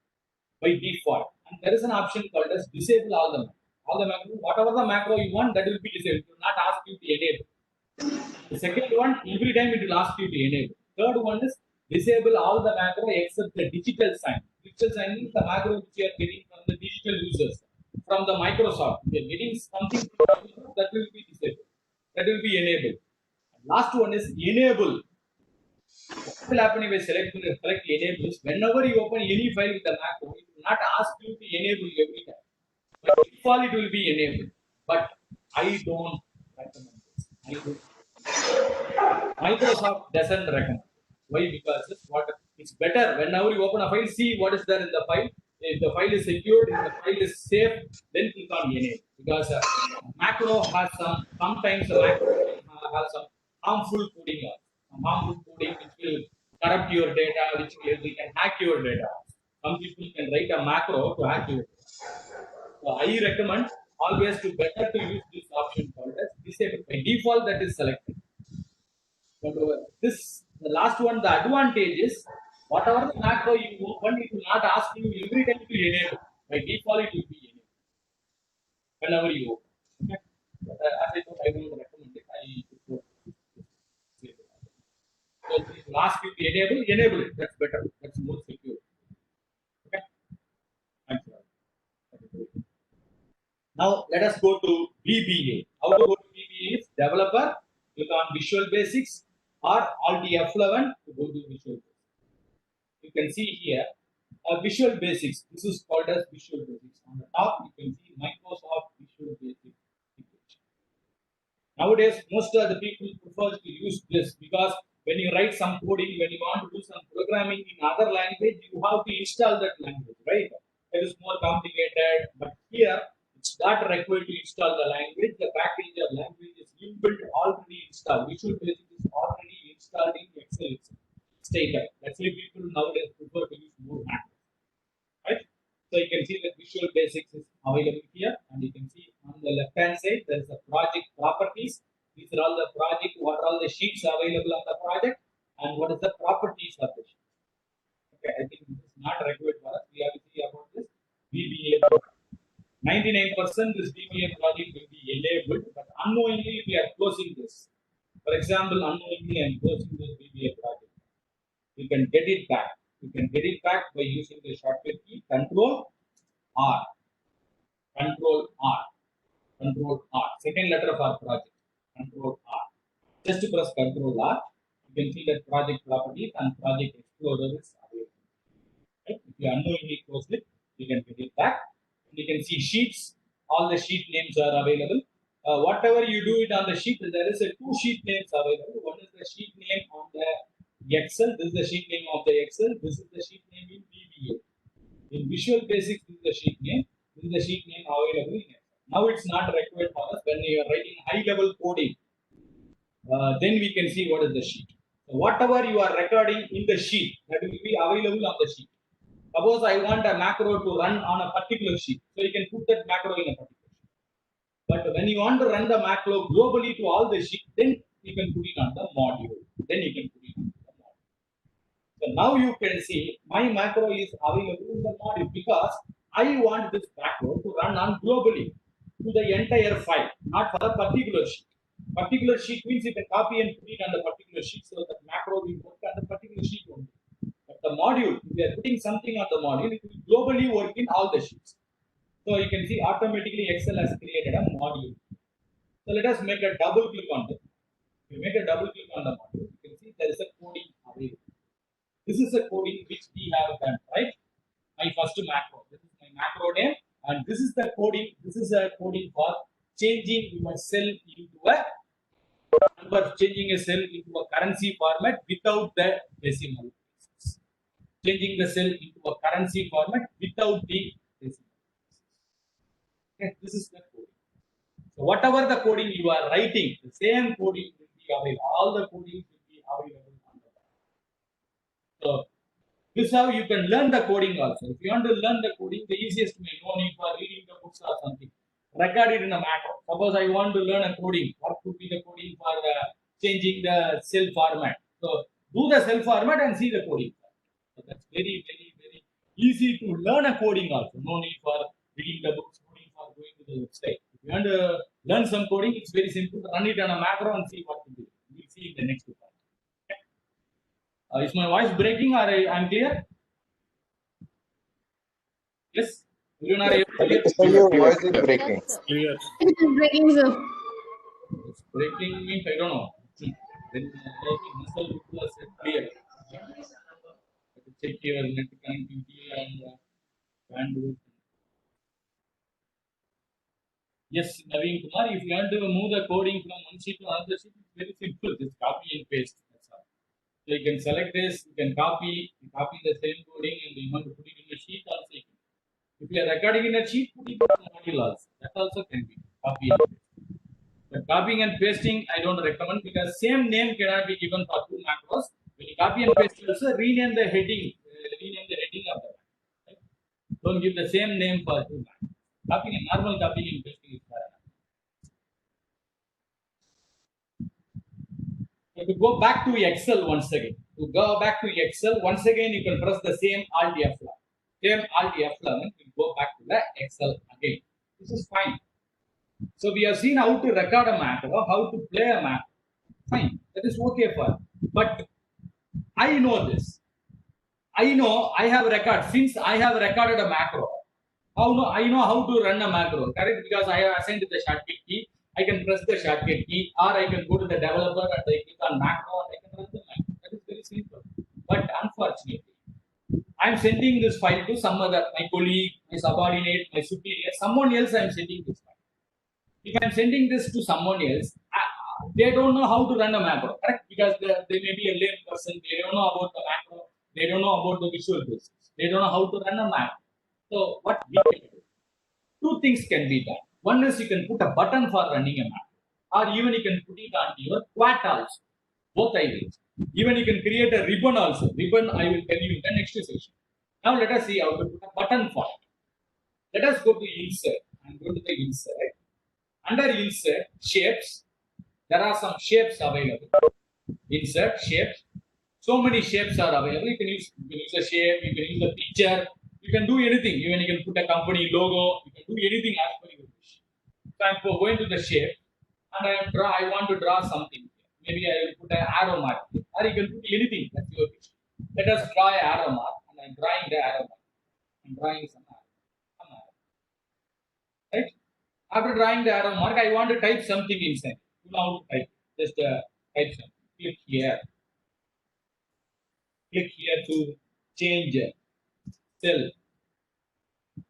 By default. And there is an option called as disable all the macro. All the macro, whatever the macro you want, that will be disabled. It will not ask you to enable. The second one, every time it will ask you to enable. Third one is disable all the macro except the digital sign. Digital sign is the macro which you are getting from the digital users, from the Microsoft. You are getting something that will be disabled, that will be enabled. And last one is enable. What will happen if I select enable? Whenever you open any file with the macro, it will not ask you to enable every time. By default, it will be enabled. But I don't recommend this. I don't. Microsoft doesn't recommend. Why? Because it's better whenever you open a file, see what is there in the file. If the file is secured, if the file is safe, then click on enable. Because macro has sometimes the macro has some harmful coding, which will corrupt your data, which can hack your data. Some people can write a macro to hack your data. So I recommend always to better to use this option called as disable. By default, that is selected. But the last one, the advantage is whatever the macro you open, it will not ask you every time to enable. By default, it will be enabled whenever you open. Okay? But, as I thought, I don't recommend it. I prefer disable. So it will ask you to enable it. That's better. That's more secure. Okay. Thanks. Now let us go to VBA. How to go to VBA is developer, click on Visual Basics, or Alt F11 to go to Visual Basics. You can see here Visual Basics. This is called as Visual Basics. On the top, you can see Microsoft Visual Basics. Nowadays, most of the people prefer to use this because when you write some coding, when you want to do some programming in other language, you have to install that language, right? It is more complicated, but here it's not required to install the language. The package or language is inbuilt, already installed. Visual Basic is already installed in Excel itself. That's why people nowadays prefer to use more macros, right? So you can see that Visual Basics is available here, and you can see on the left hand side there is a project properties. These are all the project, what are all the sheets available on the project, and what is the properties of the sheet. Okay, I think this is not required for us. We have to see about this VBA. 99% this VBA project will be enabled, but unknowingly we are closing this. For example, unknowingly I am closing this VBA project. You can get it back. You can get it back by using the shortcut key Control R. Control R. Control R. Second letter of our project. Control R. Just to press Control R, you can see that project properties and project explorer is available. Right? If you unknowingly close it, you can get it back. And you can see sheets. All the sheet names are available. Whatever you do it on the sheet, there is a 2 sheet names available. One is the sheet name on the Excel. This is the sheet name of the Excel. This is the sheet name in VBA. In Visual Basics, this is the sheet name. This is the sheet name available in Excel. Now it's not required for us when you are writing high-level coding. Then we can see what is the sheet. So whatever you are recording in the sheet, that will be available on the sheet. Suppose I want a macro to run on a particular sheet, so you can put that macro in a particular sheet. But when you want to run the macro globally to all the sheets, then you can put it on the module. Then you can put it on the module. So now you can see my macro is available in the module because I want this macro to run on globally to the entire file, not for a particular sheet. Particular sheet means you can copy and put it on the particular sheet, so that macro will work on the particular sheet only. But the module, if we are putting something on the module, it will globally work in all the sheets. So you can see automatically Excel has created a module. So let us make a double click on it. If you make a double click on the module, you can see there is a coding available. This is a coding which we have done, right? My first macro. This is my macro name, and this is the coding. This is a coding for changing your cell into a number, changing a cell into a currency format without the decimal places. Changing the cell into a currency format without the decimal places. Okay, this is the coding. So whatever the coding you are writing, the same coding will be available. All the coding will be available on the back. So this is how you can learn the coding also. If you want to learn the coding, the easiest way, no need for reading the books or something. Record it in a macro. Suppose I want to learn a coding. What could be the coding for changing the cell format? So do the cell format and see the coding. So that's very, very, very easy to learn a coding also. No need for reading the books, no need for going to the website. If you want to learn some coding, it's very simple. Run it on a macro and see what to do. We'll see in the next part. Okay. Is my voice breaking or I'm clear? Yes? Everyone are able to hear? So your voice is breaking. Clear. It is breaking, sir. It's breaking means I don't know. Then muscle was clear. Check your net connectivity and bandwidth. Yes, Naveen Kumar, if you want to move the coding from one sheet to another sheet, it's very simple. Just copy and paste. That's all. So you can select this, you can copy the same coding, and you want to put it in a sheet also. If you are recording in a sheet, put it in a module also. That also can be copy and paste. But copying and pasting, I don't recommend because same name cannot be given for 2 macros. When you copy and paste, also rename the heading of the macro. Right? Don't give the same name for 2 macros. Copying and normal copying and pasting is fair enough. So to go back to Excel once again. You can press the same Alt F11. Same Alt F11 will go back to the Excel again. This is fine. So we have seen how to record a macro, how to play a macro. Fine, that is okay for. But I know this. I know I have recorded, since I have recorded a macro, I know how to run a macro, correct? Because I have assigned the shortcut key. I can press the shortcut key, or I can go to the developer and I click on macro and I can run the macro. That is very simple. But unfortunately, I'm sending this file to some other, my colleague, my subordinate, my superior, someone else. I'm sending this file. If I'm sending this to someone else, they don't know how to run a macro, correct? Because they may be a lame person. They don't know about the macro. They don't know about the visual basics. They don't know how to run a macro. So what we can do? Two things can be done. One is you can put a button for running a macro, or even you can put it onto your quat also. Both I will. Even you can create a ribbon also. Ribbon I will tell you in the next session. Now let us see how to put a button for it. Let us go to insert and go to the insert. Under insert shapes, there are some shapes available. Insert shapes. So many shapes are available. You can use a shape, you can use a picture, you can do anything. Even you can put a company logo, you can do anything as per your wish. So I'm going to the shape and I want to draw something. Maybe I will put an arrow mark, or you can put anything. That's your wish. Let us draw an arrow mark, and I'm drawing the arrow mark. I'm drawing some arrow. Right? After drawing the arrow mark, I want to type something inside. You know how to type. Just type something. Click here. Click here to change cell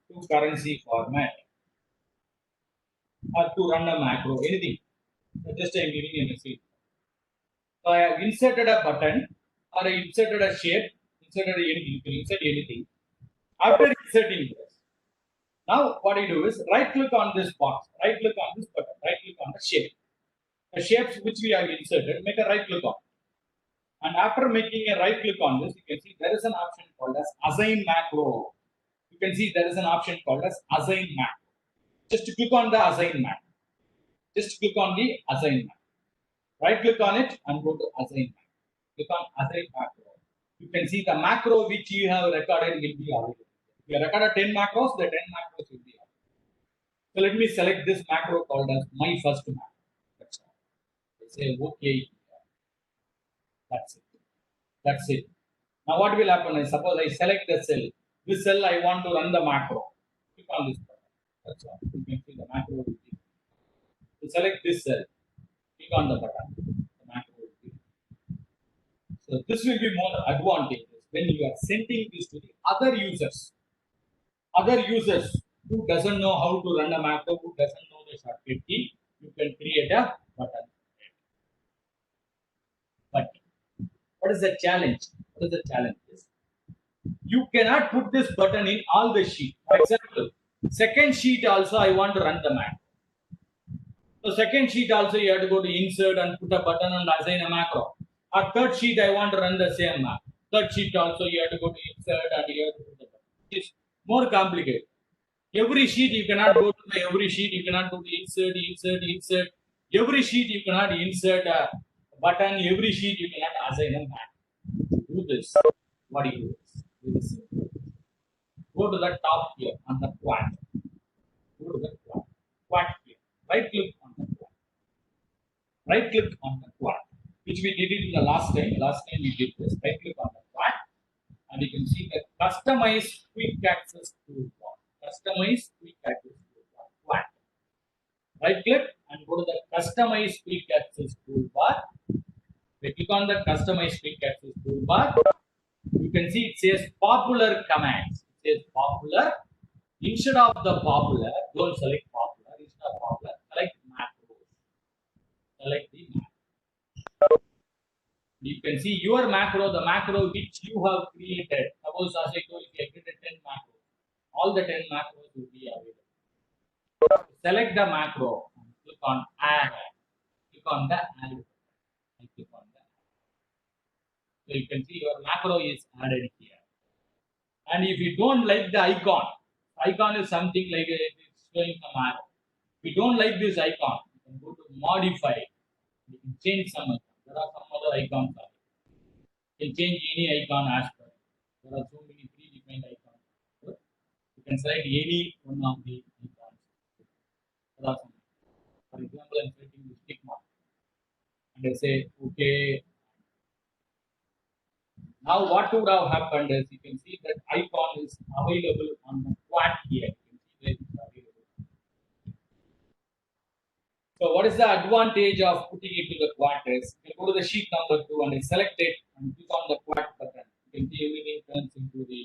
to currency format or to run a macro, anything. So just I'm giving a message. So I have inserted a button or I inserted a shape, inserted anything, you can insert anything. After inserting this, now what I do is right click on this box, right click on this button, right click on the shape. The shapes which we have inserted, make a right click on. And after making a right click on this, you can see there is an option called as assign macro. You can see there is an option called as assign macro. Just click on the assign macro. Just click on the assign macro. Right click on it and go to assign macro. Click on assign macro. You can see the macro which you have recorded will be available. If you have recorded 10 macros, the 10 macros will be available. So let me select this macro called as my first macro. That's all. I say OK. That's it. That's it. Now what will happen is suppose I select the cell. This cell I want to run the macro. Click on this button. That's all. You can see the macro will be. To select this cell, click on the button. The macro will be. So this will be more advantageous when you are sending this to the other users. Other users who doesn't know how to run a macro, who doesn't know the shortcut key, you can create a button. But what is the challenge? What is the challenge? You cannot put this button in all the sheet. For example, second sheet also I want to run the macro. So second sheet also you have to go to insert and put a button and assign a macro. Or third sheet I want to run the same macro. Third sheet also you have to go to insert and you have to put the button. It's more complicated. Every sheet you cannot go to the every sheet, you cannot go to insert. Every sheet you cannot insert a button, every sheet you cannot assign a macro. Do this. What do you do? Do this. Go to the top here on the quad. Go to the quad. Quad here. Right click on the quad. Right click on the quad. Which we did it in the last time. Last time we did this. Right click on the quad. And you can see the customize quick access toolbar. Customize quick access toolbar. Quad. Right click and go to the customize quick access toolbar. We click on the customize quick access toolbar. You can see it says popular commands. It says popular. Instead of the popular, don't select popular. Instead of popular, select macros. Select the macro. You can see your macro, the macro which you have created. Suppose as I told you, I created 10 macros. All the 10 macros will be available. Select the macro and click on add. Click on the add. And click on the add. So you can see your macro is added here. And if you don't like the icon is something like it's showing some arrow. If you don't like this icon, you can go to modify. You can change some icon. There are some other icons. You can change any icon as per. There are so many predefined icons. You can select any one of the icons. There are some. For example, I'm selecting this tick mark. And I say, okay. Now what would have happened is you can see that icon is available on the quad here. You can where it's available. So what is the advantage of putting it to the quad test? You can go to the sheet number 2 and select it and click on the quad button. You can see everything turns into the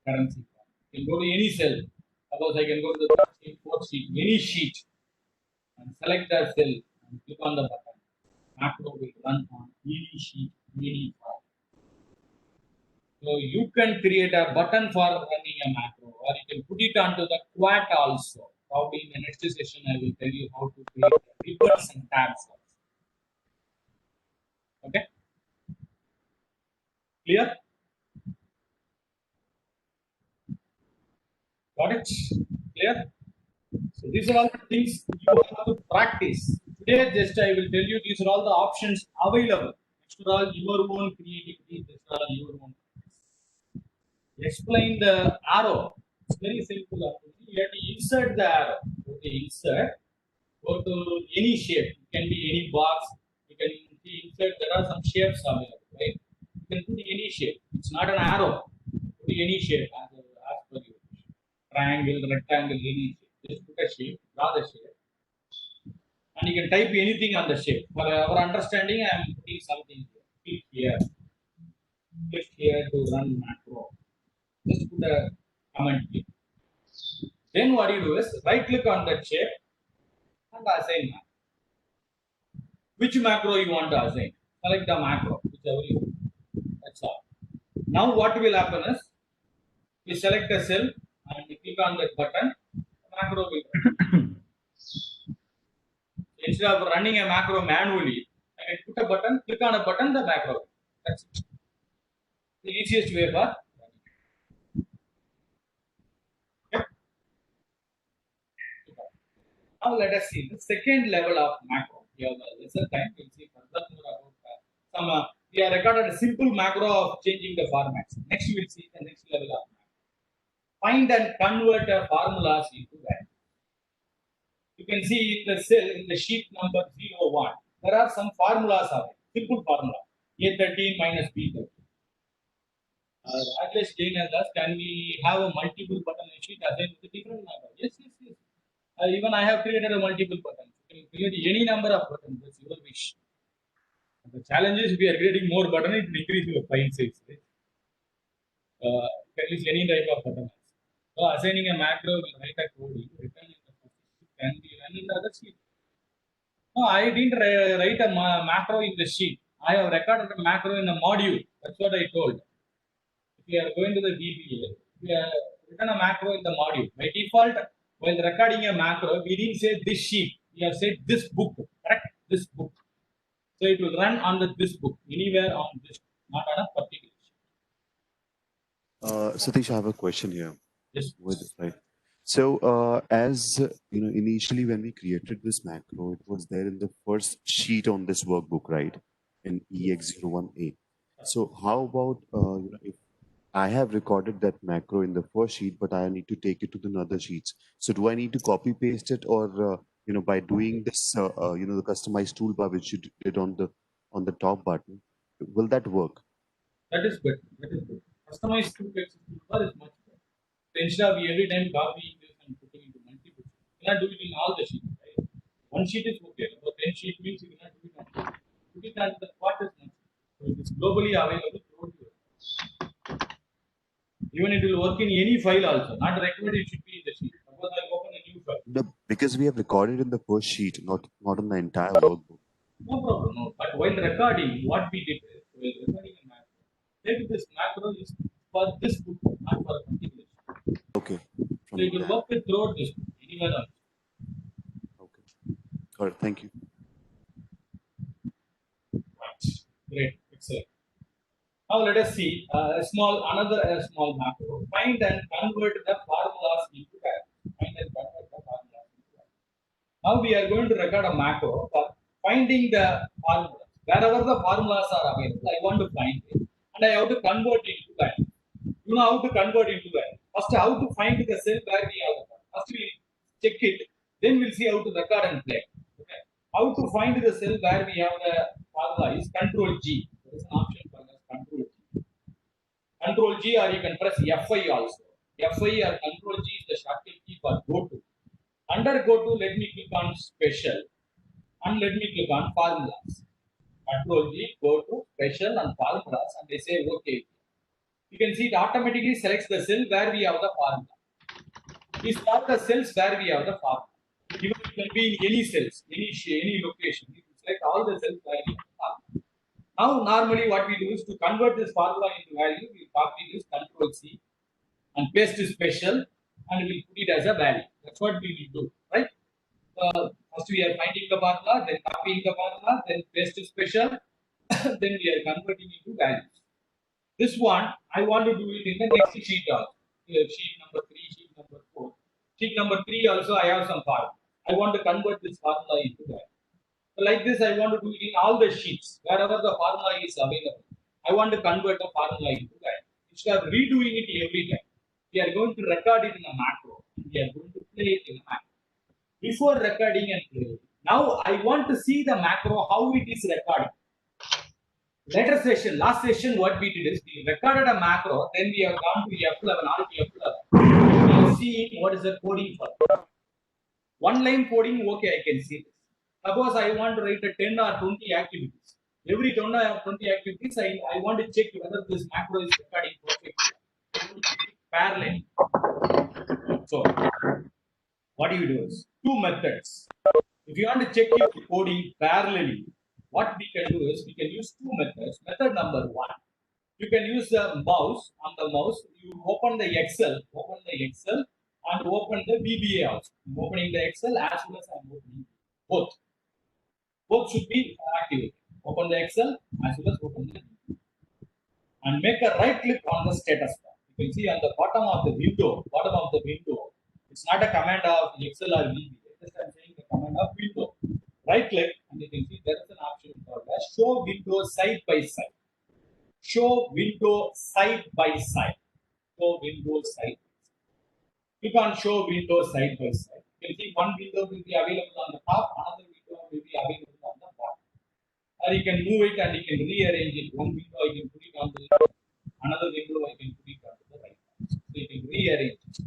currency. You can go to any cell. Suppose I can go to the third sheet, fourth sheet, any sheet, and select the cell and click on the button. Macro will run on any sheet, any file. So you can create a button for running a macro, or you can put it onto the quad also. Probably in the next session, I will tell you how to create ribbons and tabs also. Okay? Clear? Got it? Clear? So these are all the things you have to practice. Today, just I will tell you these are all the options available. These are all your own creativity. These are all your own. Explain the arrow. It's very simple. You have to insert the arrow. Okay, insert. Go to any shape. It can be any box. You can insert. There are some shapes available, right? You can put any shape. It's not an arrow. Put any shape as per your triangle, rectangle, any shape. Just put a shape. Draw the shape. And you can type anything on the shape. For our understanding, I am putting something here. Click here. Click here to run macro. Just put a comment here. Then what you do is right click on that shape and assign macro. Which macro you want to assign? Select the macro, whichever you want. That's all. Now what will happen is we select a cell and we click on that button, the macro will run. Instead of running a macro manually, I can put a button, click on a button, the macro. That's it. The easiest way for running. Okay. Now let us see the second level of macro. We have a lesser time. We'll see further more about some. We have recorded a simple macro of changing the formats. Next, we will see the next level of macro. Find and convert formulas into that. You can see in the cell in the sheet number 01. There are some formulas of it. Simple formula. A13 minus B13. Rajesh Jain has asked, can we have a multiple button sheet assigned with a different number? Yes, yes, yes. Even I have created a multiple button. You can create any number of buttons. That's your wish. The challenge is we are creating more buttons, it will increase your file size. Right? Can use any type of button. So assigning a macro will write a code, return in the first sheet, can be run in the other sheet. No, I didn't write a macro in the sheet. I have recorded a macro in a module. That's what I told. If you are going to the VBA, we have written a macro in the module. By default, while recording a macro, we didn't say this sheet. We have said this book, correct? This book. So it will run on this book, anywhere on this, not on a particular sheet. Satish, I have a question here. Yes. Right. So, as you know, initially when we created this macro, it was there in the first sheet on this workbook, right? In EX01A. So, how about if I have recorded that macro in the first sheet, but I need to take it to the other sheets? So, do I need to copy paste it, or by doing this, the customized toolbar which you did on the top button, will that work? That is good. That is good. Customized toolbar is much better. So instead of every time copying this and putting into multiple sheets, you cannot do it in all the sheets, right? One sheet is okay, but 10 sheet means you cannot do it on put it at the quarters. So it is globally available throughout your. Even it will work in any file also. Not required it should be in the sheet. Suppose I open a new file. No, because we have recorded in the first sheet, not on the entire workbook. No problem. No. But while recording, what we did is while recording a macro, take this macro is for this book, not for a particular sheet. Okay. So it will work with throughout this book, anywhere else. Okay. All right. Thank you. Right. Great. Excellent. Now let us see another small macro. Find and convert the formulas into that. Find and convert the formulas into that. Now we are going to record a macro for finding the formulas. Wherever the formulas are available, I want to find it, and I have to convert into that. You know how to convert into that. First, how to find the cell where we have the formula. First, we check it. Then we'll see how to record and play. Okay. How to find the cell where we have the formula is Control G. There is an option for that. Control G. Control G, or you can press F5 also. F5 or Control G is the shortcut key for go-to. Under go-to, let me click on special and let me click on formulas. Control G, go to special and formulas, and they say okay. You can see it automatically selects the cell where we have the formula. These are the cells where we have the formula. Even it can be in any cells, any location. You can select all the cells where we have the formula. Now, normally what we do is to convert this formula into value, we copy this Control C and paste this special and we'll put it as a value. That's what we will do, right? First we are finding the formula, then copying the formula, then paste the special, then we are converting into values. This one, I want to do it in the next sheet also. Sheet number 3, sheet number 4. Sheet number 3 also I have some formula. I want to convert this formula into value. So like this, I want to do it in all the sheets, wherever the formula is available. I want to convert the formula into value. Instead of redoing it every time, we are going to record it in a macro. We are going to play it in a macro. Before recording and playing, now I want to see the macro, how it is recorded. Last session, what we did is we recorded a macro, then we have gone to F11, all F11. We are seeing what is the coding for. One line coding, okay, I can see this. Suppose I want to write a 10 or 20 activities. Every 10 or 20 activities, I want to check whether this macro is recording perfectly. Parallel. So, what do you do is two methods. If you want to check your coding parallelly, what we can do is we can use two methods. Method number 1, you can use the mouse. On the mouse, you open the Excel, and open the VBA also. I'm opening the Excel as well as I'm opening both. Both should be activated. Open the Excel as well as open the VBA. And make a right click on the status bar. You can see on the bottom of the window, it's not a command of Excel or VBA. Just I'm saying the command of window. Right click and you can see there is an option called show window side by side. Show window side by side. Show window side. Click on show window side by side. You can see one window will be available on the top, another window will be available on the bottom. Or you can move it and you can rearrange it. One window I can put it on the left, another window I can put it on the right. So you can rearrange it.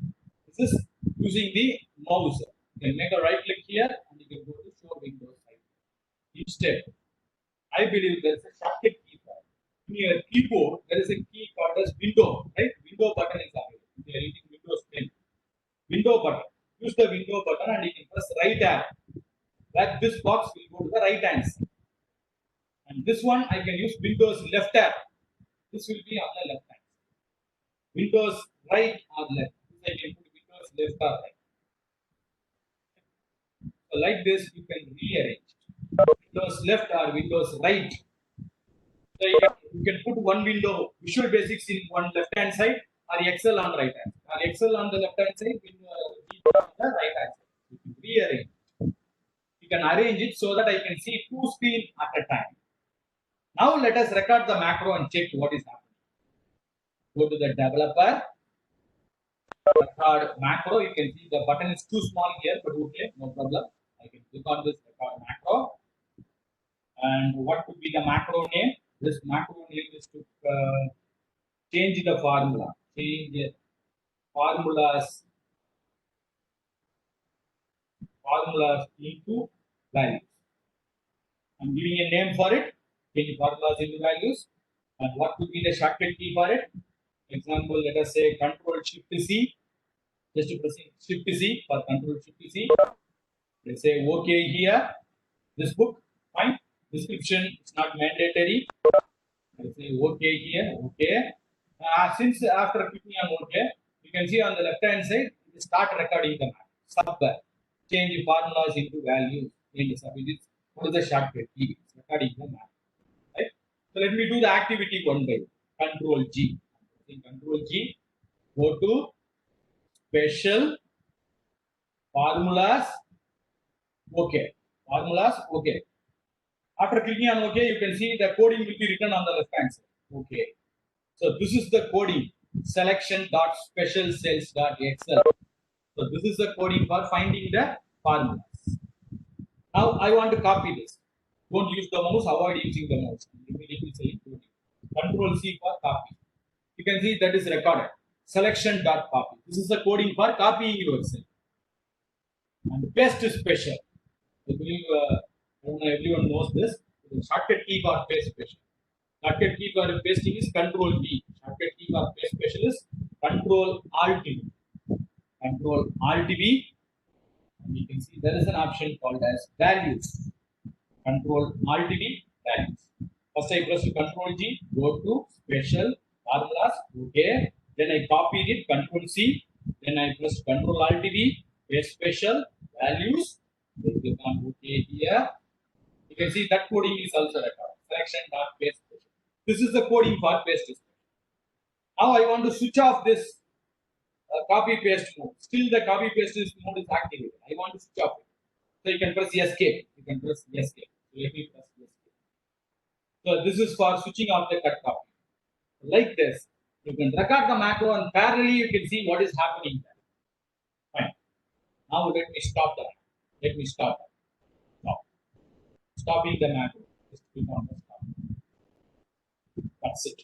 This is using the mouse. You can make a right click here and you can go to show window side. Instead, I believe there is a shortcut key. In your keyboard, there is a key called as window, right? Window button is available. If you are using Windows 10. Window button. Use the window button and you can press right arrow. That this box will go to the right hand side. And this one I can use Windows left arrow. This will be on the left hand side. Windows right or left. This I can put Windows left or right. So like this you can rearrange. Windows left or Windows right. So you can put one window, Visual Basics in one left hand side or Excel on right hand side. Or Excel on the left hand side, Windows on the right hand side. You can rearrange. You can arrange it so that I can see two screens at a time. Now let us record the macro and check what is happening. Go to the developer. Record macro. You can see the button is too small here, but okay, no problem. I can click on this record macro. And what could be the macro name? This macro name is to change the formula. Change formulas into values. I'm giving a name for it. Change formulas into values. And what could be the shortcut key for it? Example, let us say Control Shift C. Just to press Shift C for Control Shift C. Let's say OK here. This book, fine. Description is not mandatory. Let's say OK here. OK. Since after clicking on OK, you can see on the left hand side, it start recording the map. Subware. Change formulas into values. What is the shortcut key? It's recording the map. Right? So let me do the activity one by one. Control G. Control G. Go to special formulas. OK. Formulas. OK. After clicking on OK, you can see the coding will be written on the left hand side. OK. So this is the coding. Selection.specialcells.excel. So this is the coding for finding the formulas. Now I want to copy this. Don't use the mouse, avoid using the mouse. Immediately say coding. Control C for copy. You can see that is recorded. Selection.copy. This is the coding for copying your cell. and paste special. I believe everyone knows this. The shortcut key for paste special. Shortcut key for pasting is Control D. Shortcut key for paste special is Control Alt V. Control Alt V. And you can see there is an option called as values. Control Alt V, values. First I press Control G, go to special formulas, okay. Then I copied it, Control C. Then I press Control Alt V, paste special, values. Then click on OK here. You can see that coding is also recorded. Selection dot paste special. This is the coding for paste special. Now I want to switch off this copy paste mode. Still the copy paste mode is activated. I want to switch off it. So you can press escape. You can press escape. So let me press escape. So this is for switching off the cut copy. Like this, you can record the macro and parallelly you can see what is happening there. Fine. Now let me stop that. Let me stop that. Stop. Stopping the macro. Just click on the stop. That's it.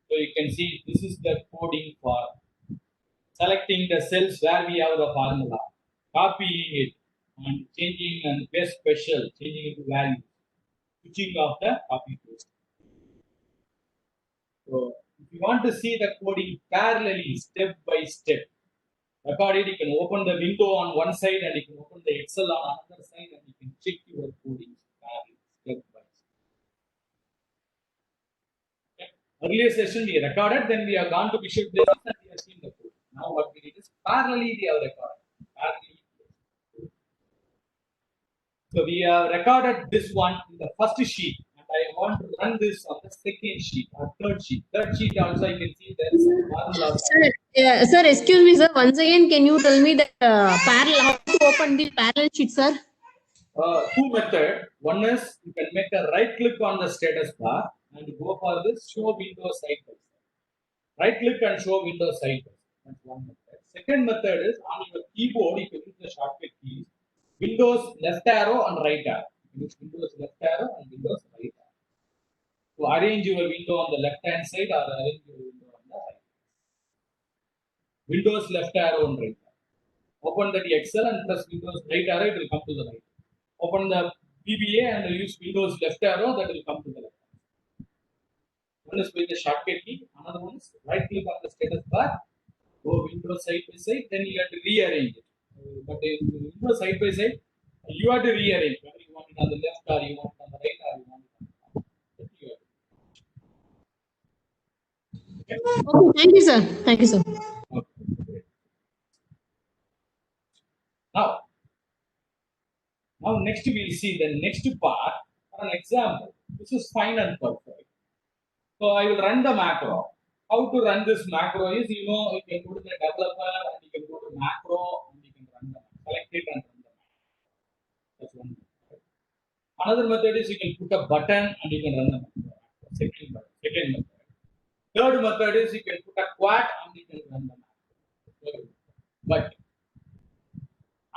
So you can see this is the coding for selecting the cells where we have the formula, copying it and changing and paste special, changing it to value, switching off the copy paste. So if you want to see the coding parallelly, step by step, record it, you can open the window on one side and you can open the Excel on another side and you can check your coding parallelly, step by step. Okay. Earlier session we recorded, then we have gone to Visual Basic and we have seen the code. Now what we did is parallelly we have recorded. Parallelly. So we have recorded this one in the first sheet. I want to run this on the second sheet or third sheet. Third sheet also I can see there is a formula. Sir, excuse me, sir. Once again, can you tell me the parallel, how to open the parallel sheet, sir? Two methods. One is you can make a right click on the status bar and go for this show window side by side. Right click and show window side by side. That's one method. Second method is on your keyboard, you can use the shortcut keys. Windows left arrow and right arrow. Use Windows left arrow and Windows right arrow. So arrange your window on the left hand side or arrange your window on the right. Windows left arrow and right arrow. Open the Excel and press Windows right arrow, it will come to the right. Open the VBA and use Windows left arrow, that will come to the left. One is with the shortcut key, another one is right click on the status bar, go Windows side by side, then you have to rearrange it. But in Windows side by side, you have to rearrange. Whether you want it on the left or you want it on the right or you want it on the top. Okay, thank you, sir. Thank you, sir. Okay. Now next we will see the next part for an example. This is fine and perfect. So I will run the macro. How to run this macro is, you can go to the developer and you can go to macro and you can run the macro. Select it and run the macro. That's one method. Another method is you can put a button and you can run the macro. Second method. Third method is you can put a quad and you can run the macro. But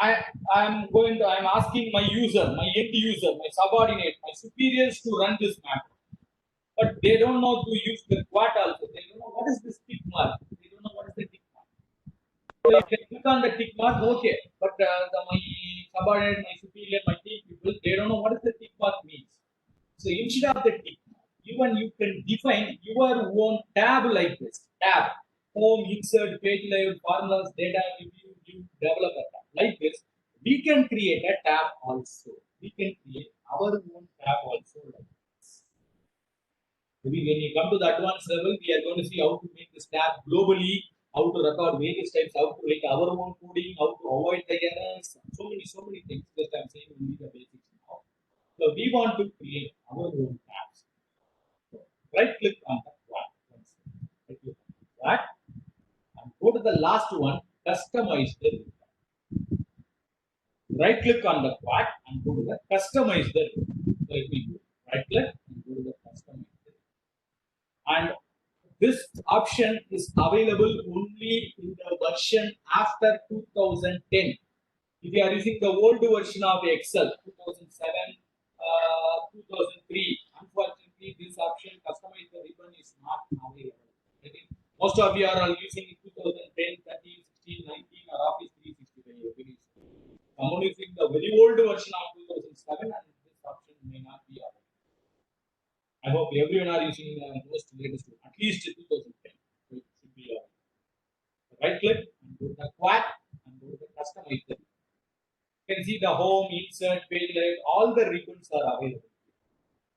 I'm asking my user, my end user, my subordinate, my superiors to run this macro. But they don't know to use the quad also. They don't know what is this tick mark. They don't know what is the tick mark. So you can click on the tick mark, okay. But my subordinate, my superior, my team people, they don't know what is the tick mark means. So instead of the tick mark, even you can define your own tab like this. Tab, home, insert, page layout, formulas, data, review, view, developer tab. Like this, we can create a tab also. We can create our own tab also like this. Maybe when you come to the advanced level, we are going to see how to make this tab globally, how to record various types, how to write our own coding, how to avoid the errors, so many things. Just I'm saying only the basics now. So we want to create our own tabs. So right click on the quad. Right click on the quad and go to the last one, customize the root. Right click on the quad and go to the customize the root. So if we do right click and go to the customize the root. And this option is available only in the version after 2010. If you are using the old version of Excel, 2007, 2003, unfortunately, this option, customize the ribbon, is not available. Okay? Most of you are using 2010, 13, 16, 19, or Office 365. Someone is very old version of 2007 and this option may not be available. I hope everyone are using the most latest one, at least 2010. So it should be available. Right click and go to the quad and go to the customize. You can see the home, insert, page layout, all the ribbons are available.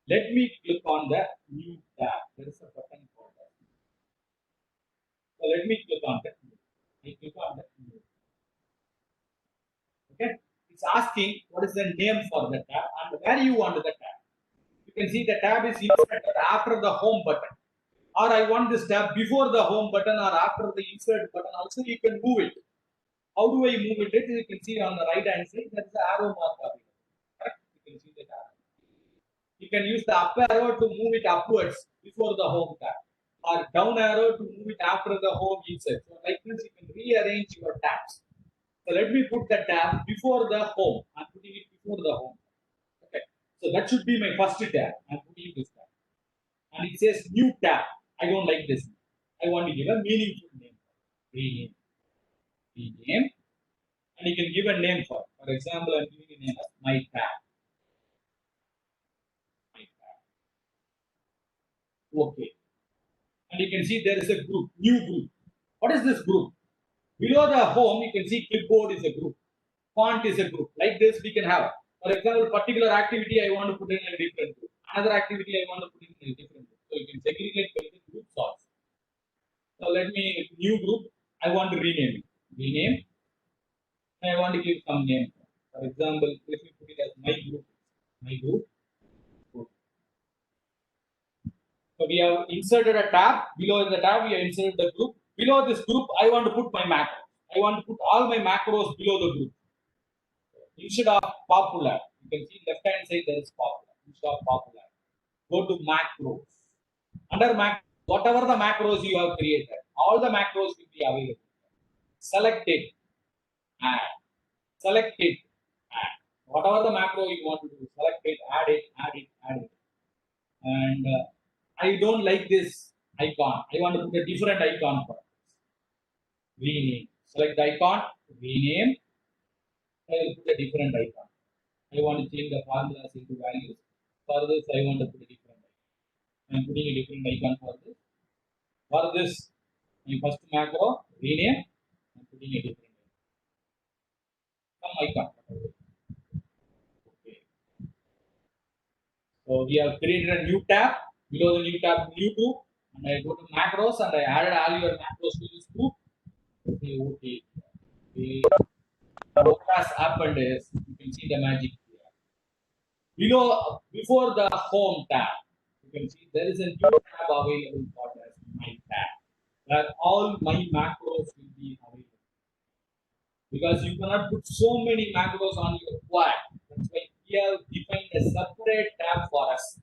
Let me click on the new tab. There is a button for that. So let me click on that. I click on that. Okay. It's asking what is the name for the tab and where you want the tab. You can see the tab is inserted after the home button. Or I want this tab before the home button or after the insert button. Also, you can move it. How do I move it? You can see on the right hand side there is the arrow mark available. Correct? You can see that arrow. You can use the up arrow to move it upwards before the home tab, or down arrow to move it after the home insert. So like this, you can rearrange your tabs. So let me put the tab before the home. I'm putting it before the home. Okay. So that should be my first tab. I'm putting this tab. And it says new tab. I don't like this. I want to give a meaningful name. Rename. Rename. And you can give a name for it. For example, I'm giving a name as my tab. My tab. Okay. And you can see there is a group, new group. What is this group? Below the home, you can see clipboard is a group. Font is a group. Like this, we can have. For example, particular activity I want to put in a different group. Another activity I want to put in a different group. So you can segregate by the group also. So let me, new group, I want to rename it. Rename. I want to give some name. For example, let me put it as my group. My group. So we have inserted a tab. Below the tab, we have inserted the group. Below this group, I want to put my macros. I want to put all my macros below the group. Instead of popular, you can see left hand side there is popular. Instead of popular, go to macros. Under macros, whatever the macros you have created, all the macros will be available. Select it, add. Select it, add. Whatever the macro you want to do, select it, add it, add it, add it. And I don't like this icon. I want to put a different icon for this. Rename. Select the icon, rename. I will put a different icon. I want to change the formulas into values. For this, I want to put a different icon. I am putting a different icon for this. For this, my first macro, rename. I am putting a different icon. Some icon. Okay. So we have created a new tab. Below the new tab, new group. And I go to macros and I added all your macros to this group. Okay. What has happened is you can see the magic here. Below, before the home tab, you can see there is a new tab available for us, my tab, where all my macros will be available. Because you cannot put so many macros on your quad. That's why we have defined a separate tab for us.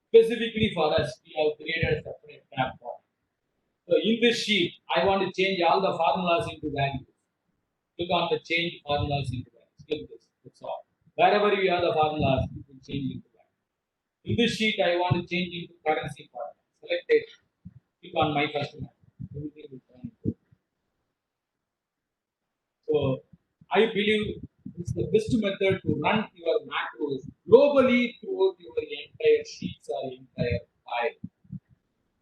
Specifically for us, we have created a separate tab for us. So in this sheet, I want to change all the formulas into values. Click on the change formulas into values. Click this. That's all. Wherever you have the formulas, you can change into values. In this sheet, I want to change into currency formula. Select it. Click on my customer. Everything will turn into. So I believe this is the best method to run your macros globally throughout your entire sheets or entire file.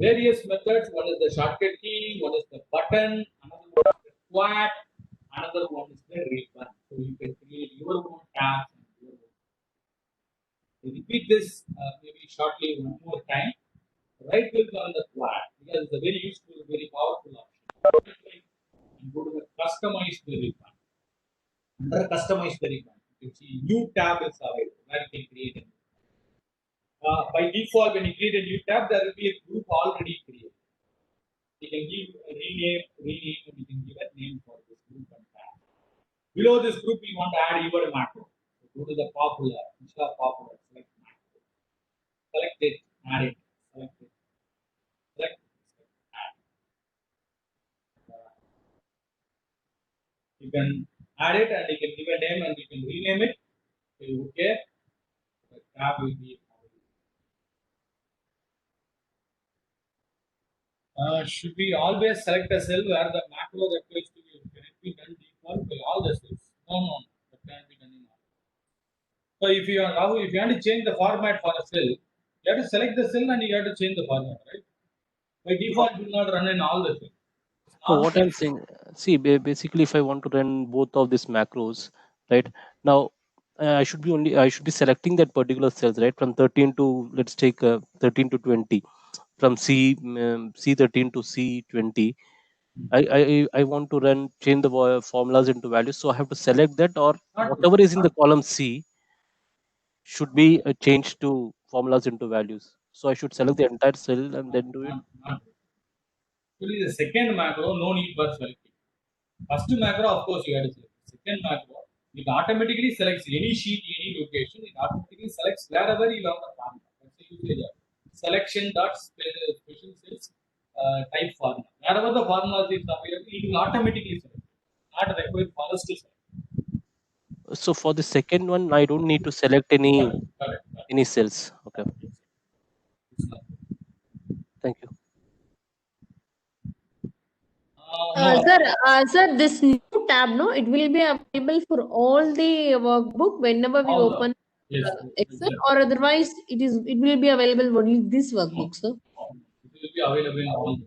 Various methods. One is the shortcut key. One is the button. Another one is the quad. Another one is the ribbon. So you can create your own tabs. Repeat this maybe shortly one more time. Right click on the quad because it's a very useful, very powerful option. And go to the customize the ribbon. Under customize the ribbon, you can see new tab is available where you can create a new tab. By default, when you create a new tab, there will be a group already created. You can give a rename, and you can give a name for this group and tab. Below this group, you want to add your macro. So go to the popular, instead of popular, select macro. Select it, add it, select it, select it, add. You can add it and you can give a name and you can rename it. Okay, the tab will be should we always select a cell where the macro that goes to you? Can it be done default by all the cells? No, that cannot be done in all. So if you are Rahul, if you want to change the format for a cell, you have to select the cell and you have to change the format, right? By default, it will not run in all the cells. So what I'm saying, see, basically, if I want to run both of these macros, right now, I should be selecting that particular cells, right, from 13 to, let's take 13 to 20, from C13 to C20. I want to change the formulas into values, so I have to select that, or whatever is in the column C should be changed to formulas into values. So I should select the entire cell and then do it. Actually, the second macro, no need for selecting. First macro, of course, you have to select. Second macro, it automatically selects any sheet, any location. It automatically selects wherever you have the formula. That's the usage of selection dot special cells type formula. Wherever the formula is available, it will automatically select. Not required for us to select. So for the second one, I don't need to select any Correct. cells. Okay, thank you. No. Sir, this new tab, no, it will be available for all the workbook whenever we All the- open Yes. Excel, or otherwise it will be available only this workbook, sir. It will be available in all.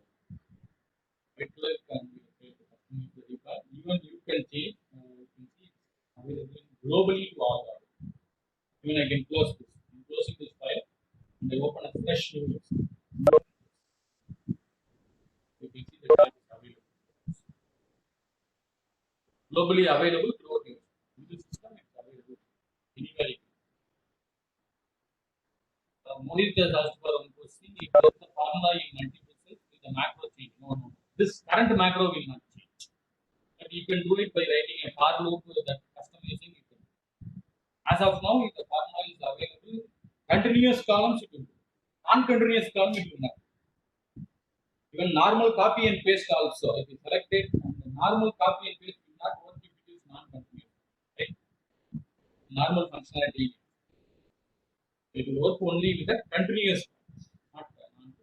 It will can be even you can change. You can see it's available globally to all. Even I can close this. I'm closing this file and I open a fresh new website. You can see the tab is available. Globally available throughout your in the system. It's available anywhere. Mohit has asked for one question. If there is a formula in multiple cells, will the macro change? No. This current macro will not change. But you can do it by writing a for loop that customizing you can. As of now, if the formula is available, continuous columns it will do. Non-continuous column it will not. Even normal copy and paste also, if you select it, and the normal copy and paste will not work if it is non-continuous. Right? Normal functionality. It will work only with a continuous columns, not non-continuous.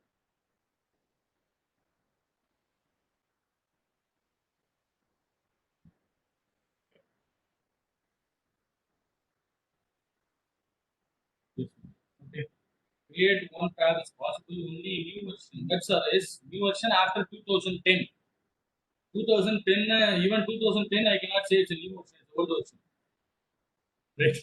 Okay. Create one tab is possible only in new version. That's new version after 2010. 2010, even 2010, I cannot say it's a new version, it's old version. Right.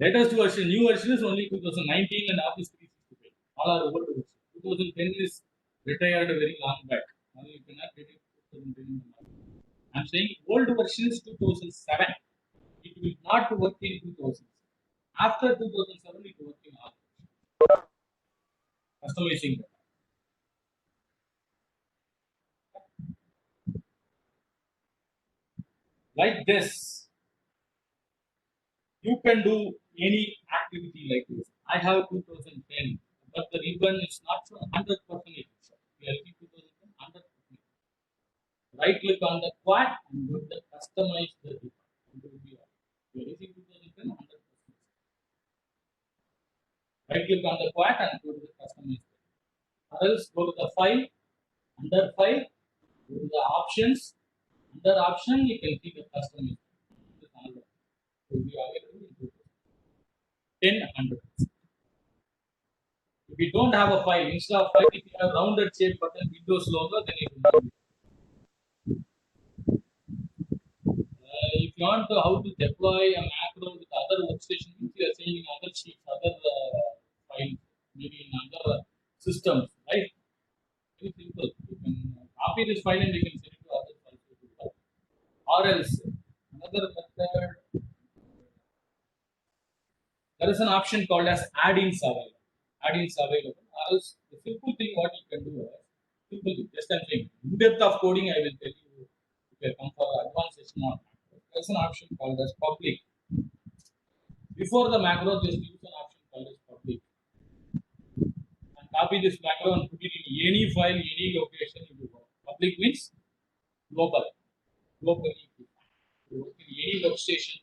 Latest version, new version is only 2019 and Office 365. All are old version. 2010 is retired very long back. Now you cannot get it 2010 in the market. I'm saying old version is 2007. It will not work in 2000. After 2007, it will work in all. Customizing that. Like this, you can do any activity like this. I have 2010, but the ribbon is not 100%. We are using 2010 100%. Right click on the quad and go to customize the ribbon. We are using 2010 100%. Right click on the quad and go to the customize. Or else go to the file, under file, go to the options. Under option, you can see the customize. Will be available in 10 100%. If you don't have a file, instead of file, if you have rounded shape button, Windows logo, then it will not be. If you want to how to deploy a macro with other workstation, you are saying in other sheets, other files, maybe in other systems, right? Very simple. You can copy this file and you can send it to other files. Or else, another method, there is an option called as add-ins available. Add-ins available. Or else, the simple thing what you can do is, simple thing, just I'm saying, in depth of coding, I will tell you if you come for advanced session or not. There's an option called as public. Before the macro, just use an option called as public. And copy this macro and put it in any file, any location you work. Public means global. Globally, you work in any workstation,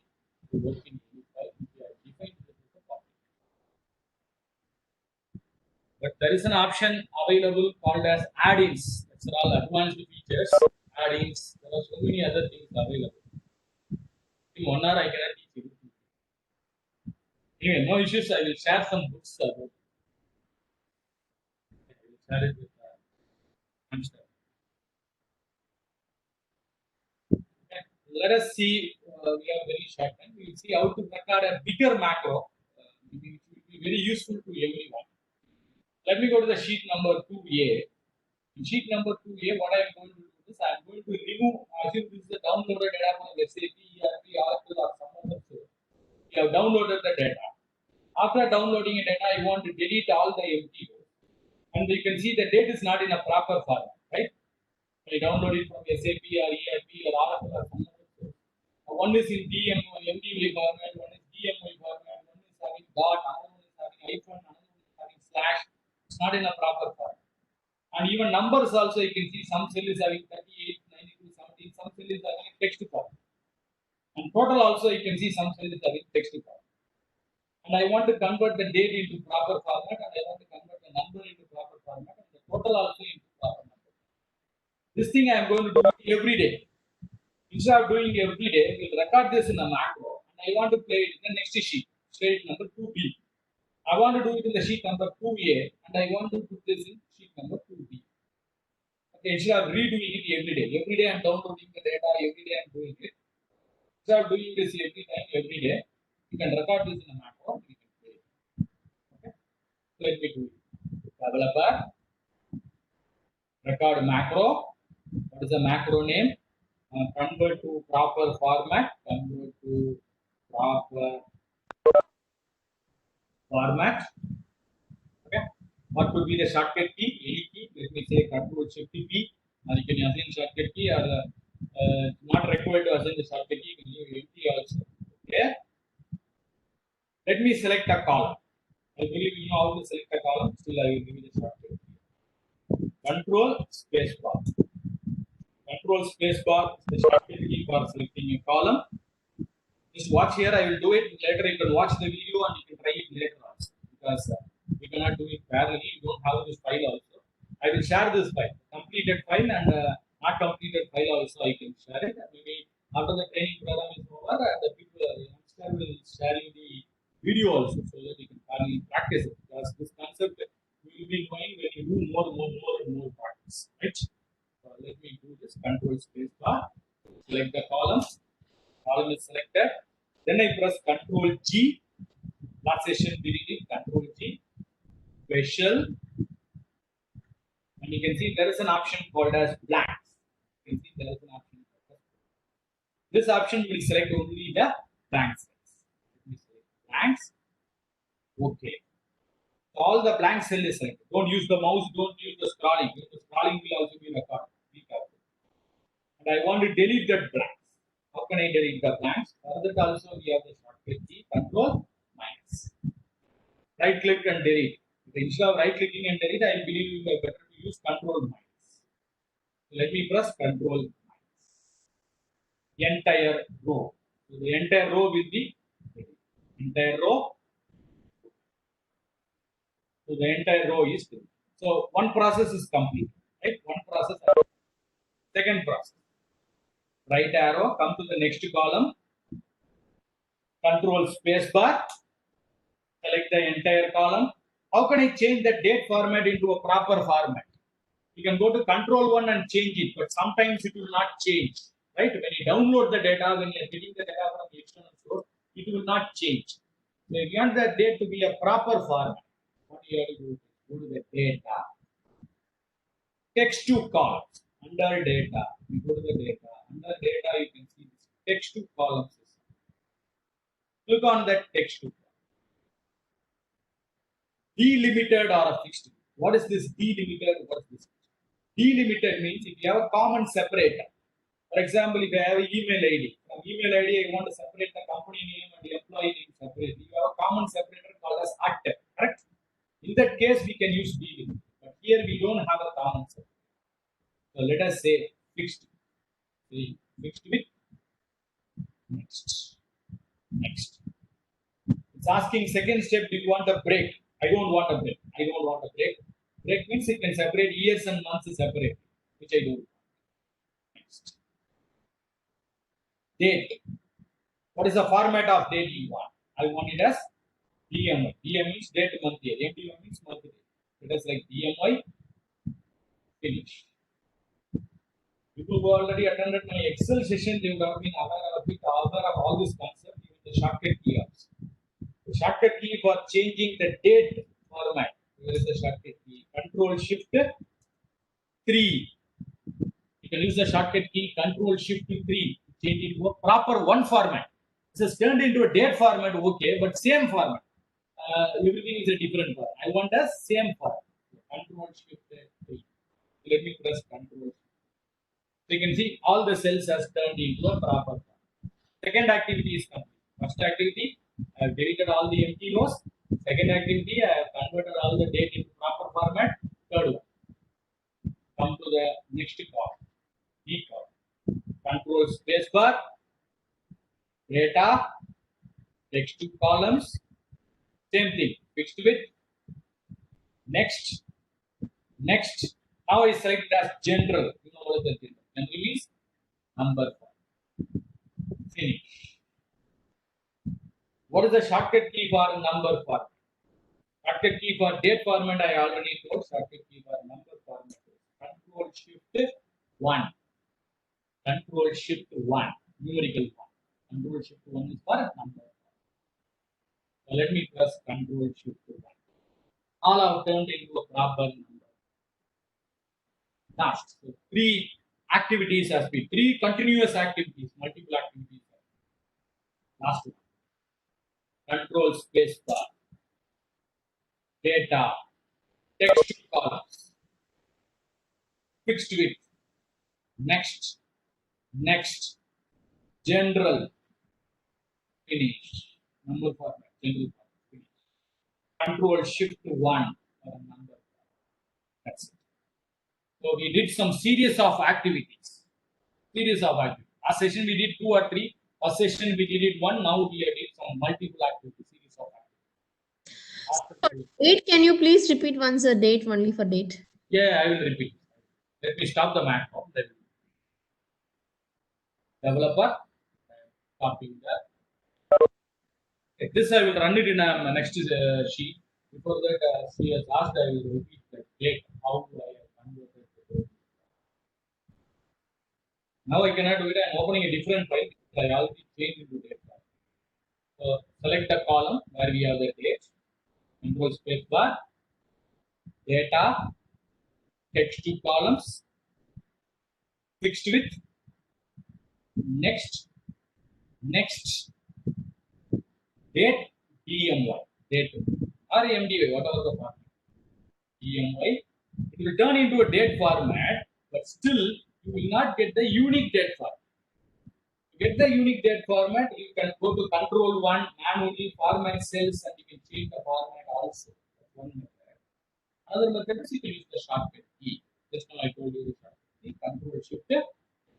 you work in any file, you are defined as a public. But there is an option available called as add-ins. That's all advanced features. Add-ins. There are so many other things available. In 1 hour, I cannot teach you. Anyway, no issues. I will share some books. I will share it with Amsterdam. Okay. Let us see. We have very short time. We will see how to record a bigger macro. It will be very useful to everyone. Let me go to the sheet number 2A. In sheet number 2A, what I am going to do is I am going to remove, assume this is the downloaded data from SAP, ERP, Oracle, or some other source. We have downloaded the data. After downloading the data, I want to delete all the empty rows. And you can see the date is not in a proper format, right? I download it from SAP or ERP or Oracle or some other source. One is in MDY format, one is DMY format, one is having dot, another one is having hyphen, another one is having slash. It's not in a proper format. And even numbers also, you can see some cell is having 38, 92, 17, some cell is having text format. And total also, you can see some cell is having text format. And I want to convert the date into proper format, and I want to convert the number into proper format, and the total also into proper number. This thing I am going to do every day. Instead of doing every day, we'll record this in a macro, and I want to play it in the next sheet, sheet number 2B. I want to do it in the sheet number 2A, and I want to put this in sheet number 2B. Okay, instead of redoing it every day I'm downloading the data, every day I'm doing it. Instead of doing this every time, every day, you can record this in a macro, you can play it. Okay, let me do it. Developer, record macro. What is the macro name? Convert to proper format. Convert to proper format. Okay. What could be the shortcut key? Any key. Let me say Control Shift P. You can assign shortcut key, or not required to assign the shortcut key. You can leave empty also. Okay. Let me select a column. I believe you know how to select a column. Still, I will give you the shortcut key. Control space bar. Control space bar is the shortcut key for selecting a column. Just watch here. I will do it later. You can watch the video and you can try it later also, because we cannot do it parallelly. You don't have this file also. I will share this file, completed file and not completed file also. I can share it. Maybe after the training program is over, the people will sharing the video also, so that you can finally practice it. Because this concept you will be knowing when you do more and more practice. Right? So let me do this. Control space bar. Select the column. Column is selected. Then I press Control G. Last session we did Control G. Special. And you can see there is an option called as blanks. You can see there is an option. This option will select only the blank cells. Let me select blanks. Okay. So all the blank cell is selected. Don't use the mouse, don't use the scrolling. The scrolling will also be recorded. Be careful. And I want to delete that blanks. How can I delete the blanks? For that also we have the shortcut key Control minus. Right click and delete. Instead of right clicking and delete, I believe you are better to use Control minus. So let me press Control minus. Entire row. So the entire row will be entire row. So the entire row is deleted. So one process is complete. Right? One process. Second process. Right arrow, come to the next column. Control space bar. Select the entire column. How can I change the date format into a proper format? You can go to Control 1 and change it, but sometimes it will not change. Right? When you download the data, when you are getting the data from the external source, it will not change. So if you want the date to be a proper format, what you have to do? Go to the data. Text to columns. Under data, you go to the data. Under data, you can see this text to columns. Click on that text to column. Delimited or a fixed. What is this delimited? What is this? Delimited means if you have a common separator. For example, if I have an email ID, from email ID I want to separate the company name and the employee name separately. You have a common separator called as at, correct? In that case, we can use delimited. But here we don't have a common separator. So let us say fixed. Fixed with next. Next. It's asking second step, do you want a break? I don't want a break. I don't want a break. Break means you can separate years and months separately, which I do. Next. Date. What is the format of date you want? I want it as DMY. DM means date month year. MDY means month day. It is like DMY finish. People who already attended my Excel session, they would have been aware of all this concept, even the shortcut key also. The shortcut key for changing the date format. Here is the shortcut key. Control Shift 3. You can use the shortcut key Control Shift 3 to change it to a proper one format. This is turned into a date format, okay, but same format. Everything is a different format. I want a same format. Control Shift 3. Let me press Control. So you can see all the cells has turned into a proper format. Second activity is complete. First activity, I have deleted all the empty rows. Second activity, I have converted all the date into proper format. Third one. Come to the next column. D column. Control space bar. Data. Next two columns. Same thing. Fixed with. Next. Next. Now I select as general. You know what is the general? General means number 1. Finish. What is the shortcut key for number format? Shortcut key for date format I already told. Shortcut key for number format. Control Shift 1. Control Shift 1. Numerical 1. Control Shift 1 is for number. So let me press Control Shift 1. All are turned into a proper number. Last. So 3 activities has been 3 continuous activities, multiple activities. Last one. Control space bar. Data. Text columns. Fixed with. Next. Next. General. Finish. Number format. General format. Finish. Control Shift 1 for a number. That's it. So we did some series of activities. Last session we did 2 or 3. First session we did it 1. Now we did some multiple activities. Series of activities. Date, can you please repeat once a date, only for date? Yeah, I will repeat. Let me stop the macro. Developer. Copying that. This I will run it in a next sheet. Before that, she has asked, I will repeat that date. How do I convert it? Now I cannot do it. I am opening a different file. I already changed into date. So select the column where we have the date. Control space bar. Data. Text 2 columns. Fixed with. Next. Next. Date. DMY. Date. Or MDY. Whatever the format. DMY. It will turn into a date format, but still you will not get the unique date format. To get the unique date format, you can go to Control 1, manually format cells, and you can change the format also. That's one method. Another method is you can use the shortcut key. Just now I told you the shortcut key. Control Shift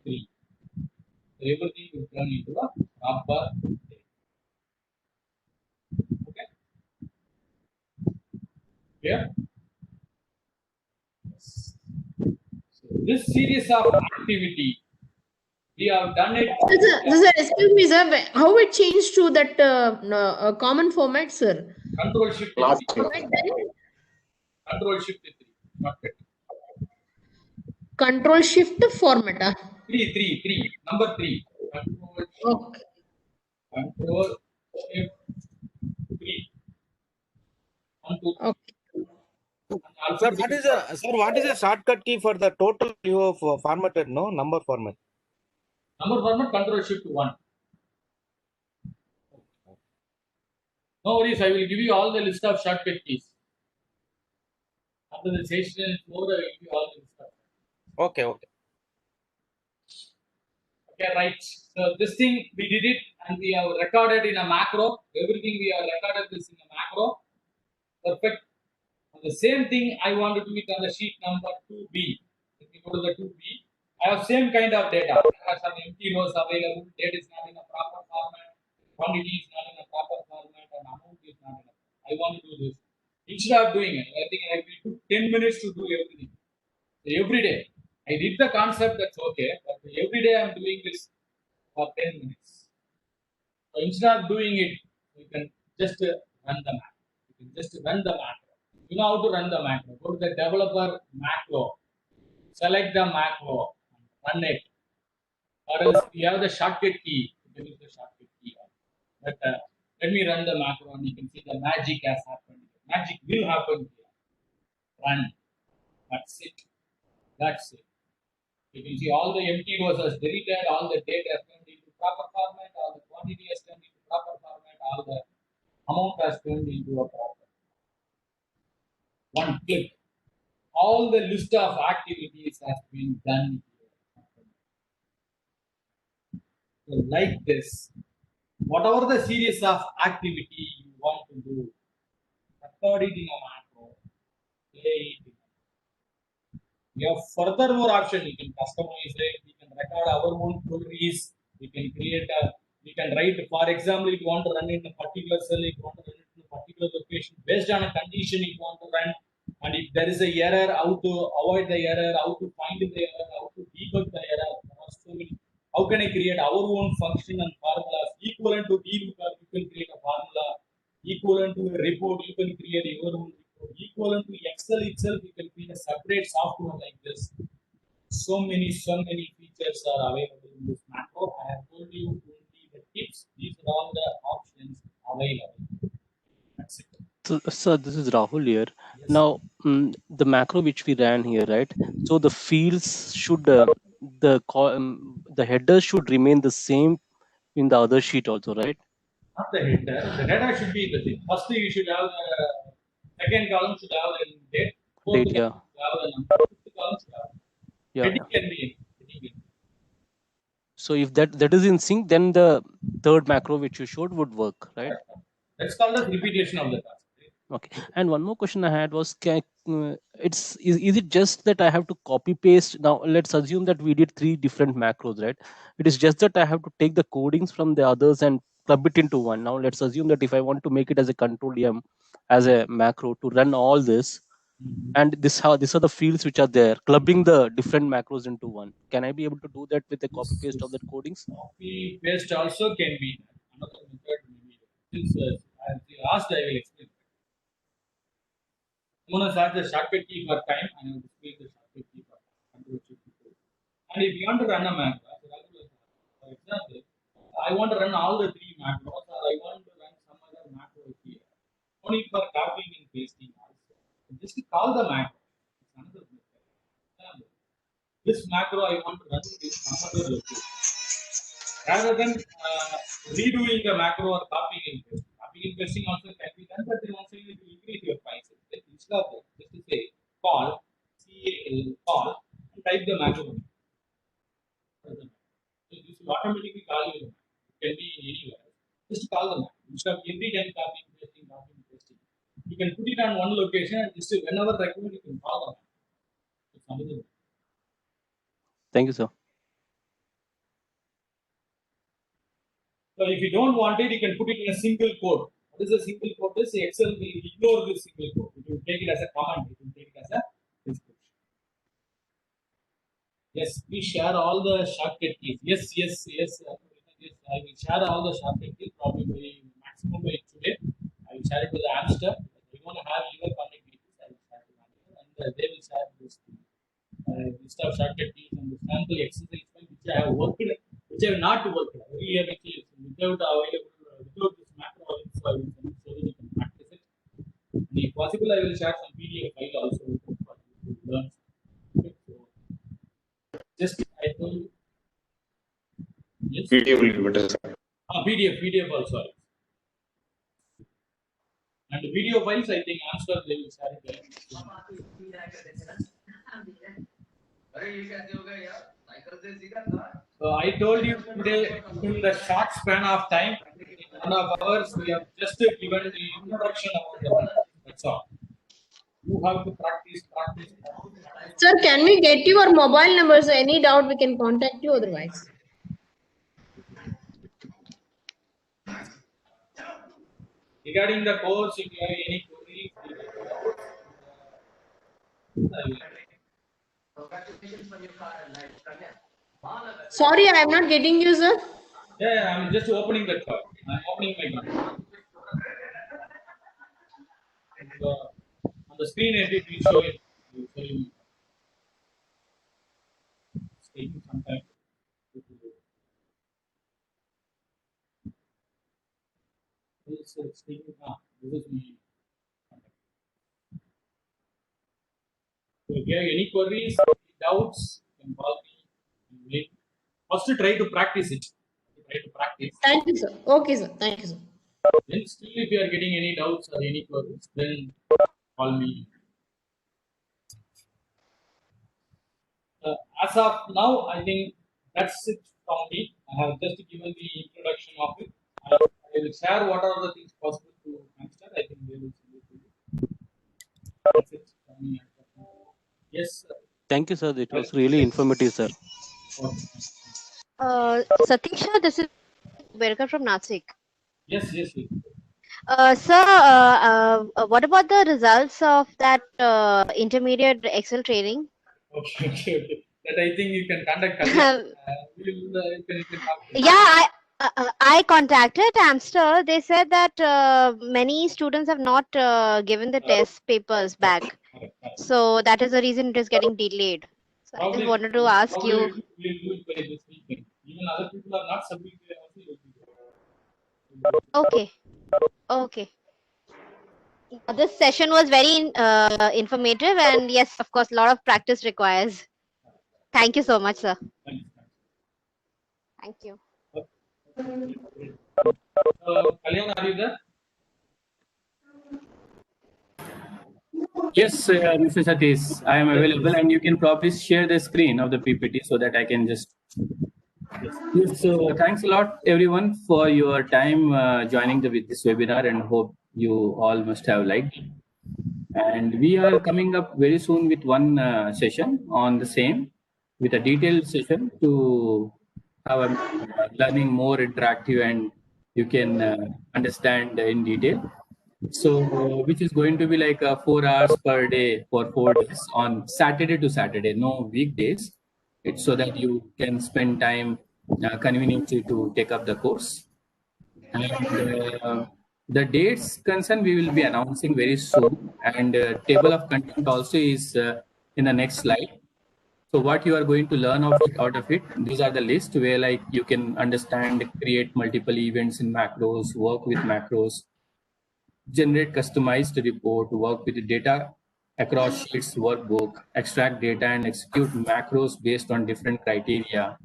3. So everything will turn into a proper date. Okay. Clear? Yes. So this series of activity, we have done it. Sir, excuse me, sir. How it changed to that common format, sir? Control Shift 3. Control Shift 3. Shortcut. Control Shift format. 3. Number 3. Control Shift. Okay. Control Shift 3. 1, 2, 3. Okay. Sir, what is the shortcut key for the total you have formatted, no? Number format. Number format, Control Shift 1. No worries, I will give you all the list of shortcut keys. After the session is over, I will give you all the list of. Okay. Okay, right. So this thing we did it and we have recorded in a macro. Everything we have recorded this in a macro. Perfect. And the same thing I want to do it on the sheet number 2B. Let me go to the 2B. I have same kind of data. I have some empty rows available. Data is not in a proper format. Quantity is not in a proper format. And amount is not in a. I want to do this. Instead of doing it, I think I will took 10 minutes to do everything. So every day. I did the concept, that's okay. But every day I'm doing this for 10 minutes. So instead of doing it, you can just run the macro. You can just run the macro. You know how to run the macro. Go to the developer macro, select the macro, run it. Or else we have the shortcut key. You can use the shortcut key. But let me run the macro and you can see the magic has happened. Magic will happen here. Run. That's it. That's it. You can see all the empty rows are deleted, all the data has turned into proper format, all the quantity has turned into proper format, all the amount has turned into a proper. One click. All the list of activities has been done here. So like this, whatever the series of activity you want to do, record it in a macro, play it. We have further more option. We can customize it. We can record our own queries. We can create a. We can write. For example, if you want to run in a particular cell, if you want to run it in a particular location, based on a condition you want to run, and if there is a error, how to avoid the error, how to find the error, how to debug the error. There are so many. How can I create our own function and formulas equivalent to VLOOKUP? You can create a formula equivalent to a report. You can create your own. Equivalent to Excel itself, you can create a separate software like this. So many features are available in this macro. I have told you only the tips. These are all the options available. That's it. So this is Rahul here. Yes. Now, the macro which we ran here, right? So the fields should, the headers should remain the same in the other sheet also, right? Not the header. The header should be the same. First, you should have the second column should have the date. Fourth Date, yeah. column should have the number. Fifth column should have. Yeah. Heading can be in. So if that is in sync, then the third macro which you showed would work, right? That's called the repetition of the task. Okay. And one more question I had was, is it just that I have to copy paste? Now let's assume that we did 3 different macros, right? It is just that I have to take the codings from the others and club it into one. Now let's assume that if I want to make it as a control M, as a macro to run all this, and these are the fields which are there, clubbing the different macros into one. Can I be able to do that with a copy paste of that codings? Copy paste also can be another method. Since as you asked, I will explain. I'm going to search the shortcut key for time and I will display the shortcut key for control shift. And if you want to run a macro, for example, I want to run all the 3 macros, or I want to run some other macro here. Only for copying and pasting also. Just call the macro. It's another method. This macro I want to run in some other location. Rather than redoing the macro or copying and pasting. Copying and pasting also can be done, but then also you need to increase your files. Instead of that, just to say call, call, and type the macro. So this will automatically call you. It can be anywhere. Just call the macro. Instead of every time copying and pasting. You can put it on one location and just whenever required you can call the macro. Thank you, sir. So if you don't want it, you can put it in a single code. What is a single code? This Excel will ignore this single code. It will take it as a command. It will take it as a description. Yes, please share all the shortcut keys. Yes. I will share all the shortcut keys probably by maximum by today. I will share it to the Amster. If you want to have your contact details, I will share to them and they will share this list of shortcut keys and the sample exercise which I have worked, which I have not worked. Really, without this macro, I will send it so that you can practice it. And if possible, I will share some PDF file also for you to learn. Okay, so just I told you. Yes. PDF will be better, sir. PDF also. And the video files, I think Amster they will share it there. So I told you today in the short span of time, in 1 hours, we have just given the introduction about the one. That's all. You have to practice. Sir, can we get your mobile number? So any doubt we can contact you otherwise. Regarding the course, if you have any queries, Sorry, I am not getting you, sir. yeah, I'm just opening the call. I'm opening my gun. on the screen it will show it. It's taking some time. It's taking, this is me. So if you have any queries, any doubts, you can call me. First, try to practice it. Try to practice. Thank you, sir. Okay, sir. Thank you, sir. Then still, if you are getting any doubts or any queries, then call me. As of now, I think that's it from me. I have just given the introduction of it. I will share what are the things possible to answer. I think they will send it to you. That's it from me. Yes, sir. Thank you, sir. It was really informative, sir. Satisha, this is Berka from Nasik. Yes, yes, yes. Sir, what about the results of that intermediate Excel training? Okay, okay, okay. That I think you can contact. You can talk to Yeah, I contacted Amster. They said that many students have not given the test papers back. So that is the reason it is getting delayed. So I just wanted to ask you. We'll do it by this weekend. Even other people are not submitting their Okay. Okay. This session was very informative, and yes, of course, a lot of practice requires. Thank you so much, sir. Thank you. Kalyan, are you there? Yes, Mr. Satish, I am available, and you can probably share the screen of the PPT so that I can just. Yes, so thanks a lot, everyone, for your time joining this webinar, and hope you all must have liked it. And we are coming up very soon with one session on the same, with a detailed session to have a learning more interactive and you can understand in detail. So, which is going to be like 4 hours per day for 4 days on Saturday to Saturday, no weekdays. It's so that you can spend time conveniently to take up the course. And the dates concerned, we will be announcing very soon. And table of content also is in the next slide. So what you are going to learn out of it, these are the list where like you can understand, create multiple events in macros, work with macros, generate customized report, work with the data across sheets workbook, extract data and execute macros based on different criteria,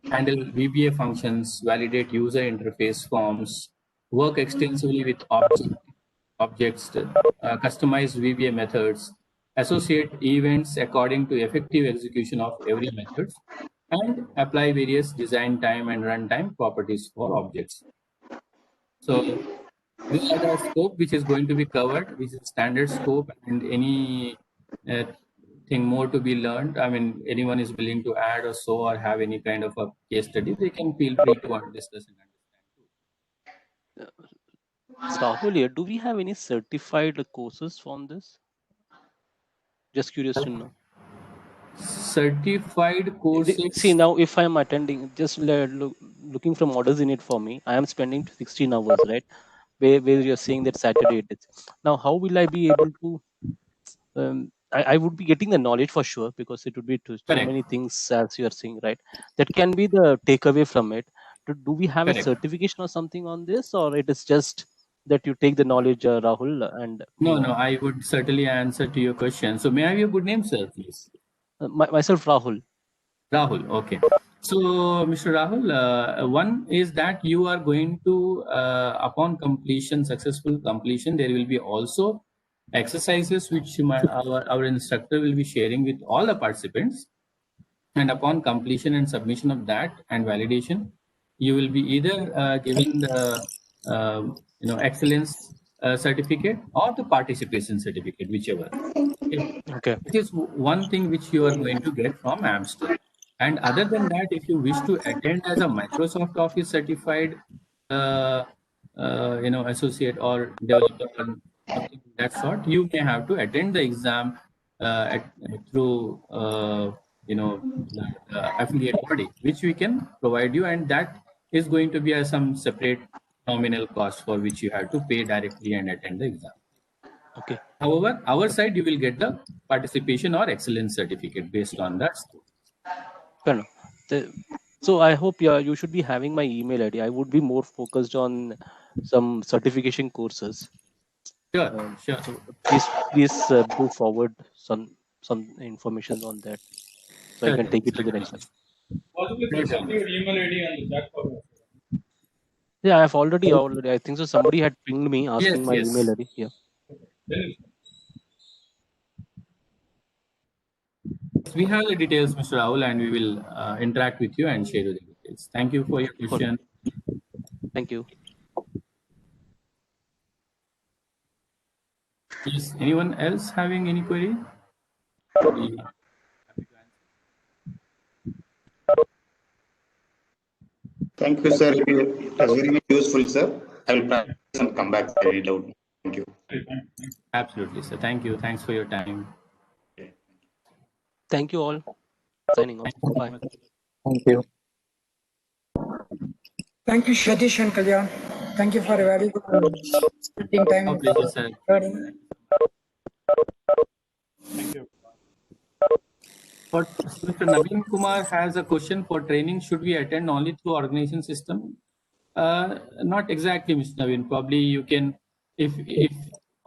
handle VBA functions, validate user interface forms, work extensively with objects, customize VBA methods, associate events according to effective execution of every method, and apply various design time and runtime properties for objects. So this is the scope which is going to be covered, which is standard scope, and any thing more to be learned. I mean, anyone is willing to add or so or have any kind of a case study, they can feel free to discuss and understand. Rahul, do we have any certified courses from this? Just curious to know. Certified courses. See, now if I am attending, just looking from orders in it for me, I am spending 16 hours, right? Where you're saying that Saturday it is. Now, how will I be able to? I would be getting the knowledge for sure, because it would be so many things as you are saying, right? That can be the takeaway from it. Do we have a certification or something on this, or it is just that you take the knowledge, Rahul? And no, I would certainly answer to your question. So may I have your good name, sir, please? Myself, Rahul. Rahul, okay. So, Mr. Rahul, one is that you are going to, upon completion, successful completion, there will be also exercises which our instructor will be sharing with all the participants. And upon completion and submission of that and validation, you will be either given the excellence certificate or the participation certificate, whichever. Okay. It is one thing which you are going to get from Amster. And other than that, if you wish to attend as a Microsoft Office certified, associate or developer, something of that sort, you may have to attend the exam through affiliate body, which we can provide you, and that is going to be some separate nominal cost for which you have to pay directly and attend the exam. Okay. However, our side, you will get the participation or excellence certificate based on that score. Fair enough. So I hope you should be having my email ID. I would be more focused on some certification courses. Sure, sure. So please do forward some information on that, so I can Certainly, take it to the next certainly. level. Possibly please send me your email ID on the chat for us. Yeah, I have already. I think so. Somebody had pinged me asking Yes, my yes. email ID. Yeah. Then it's We have the details, Mr. Rahul, and we will interact with you and share you the details. Thank you for your question. Thank you. Is anyone else having any query? Thank you, sir. It was very much useful, sir. I will practice and come back if any doubt. Thank you. Absolutely, sir. Thank you. Thanks for your time. Thank you all. Signing off. Bye. Thank you. Thank you, Satish and Kalyan. Thank you for a very good spending time. Our pleasure, sir. Learning. Thank you. But Mr. Naveen Kumar has a question for training. Should we attend only through organization system? Not exactly, Mr. Naveen. Probably you can, if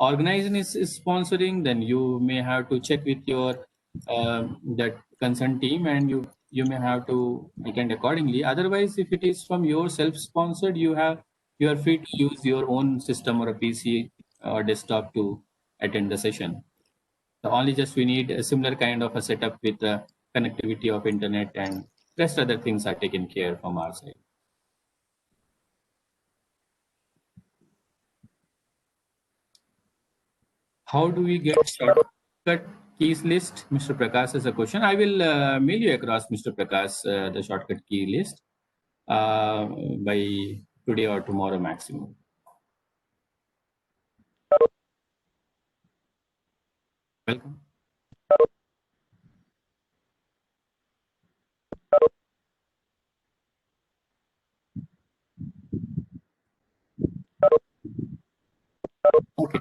organization is sponsoring, then you may have to check with your that concerned team, and you may have to attend accordingly. Otherwise, if it is from your self-sponsored, you are free to use your own system or a PC or desktop to attend the session. So only just we need a similar kind of a setup with the connectivity of internet, and rest other things are taken care from our side. How do we get shortcut keys list? Mr. Prakash has a question. I will mail you across, Mr. Prakash, the shortcut key list by today or tomorrow maximum. Welcome. Okay.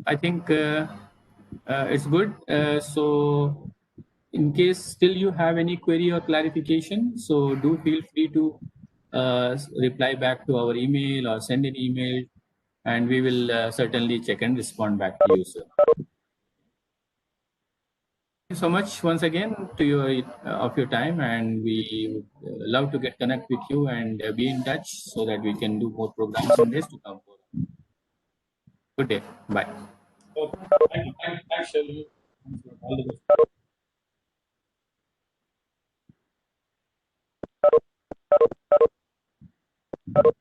I think it's good. So in case still you have any query or clarification, so do feel free to reply back to our email or send an email, and we will certainly check and respond back to you, sir. Thank you so much once again to your of your time, and we would love to get connect with you and be in touch so that we can do more programs in days to come. Good day. Bye. Okay. Thanks, Shelly. All the best.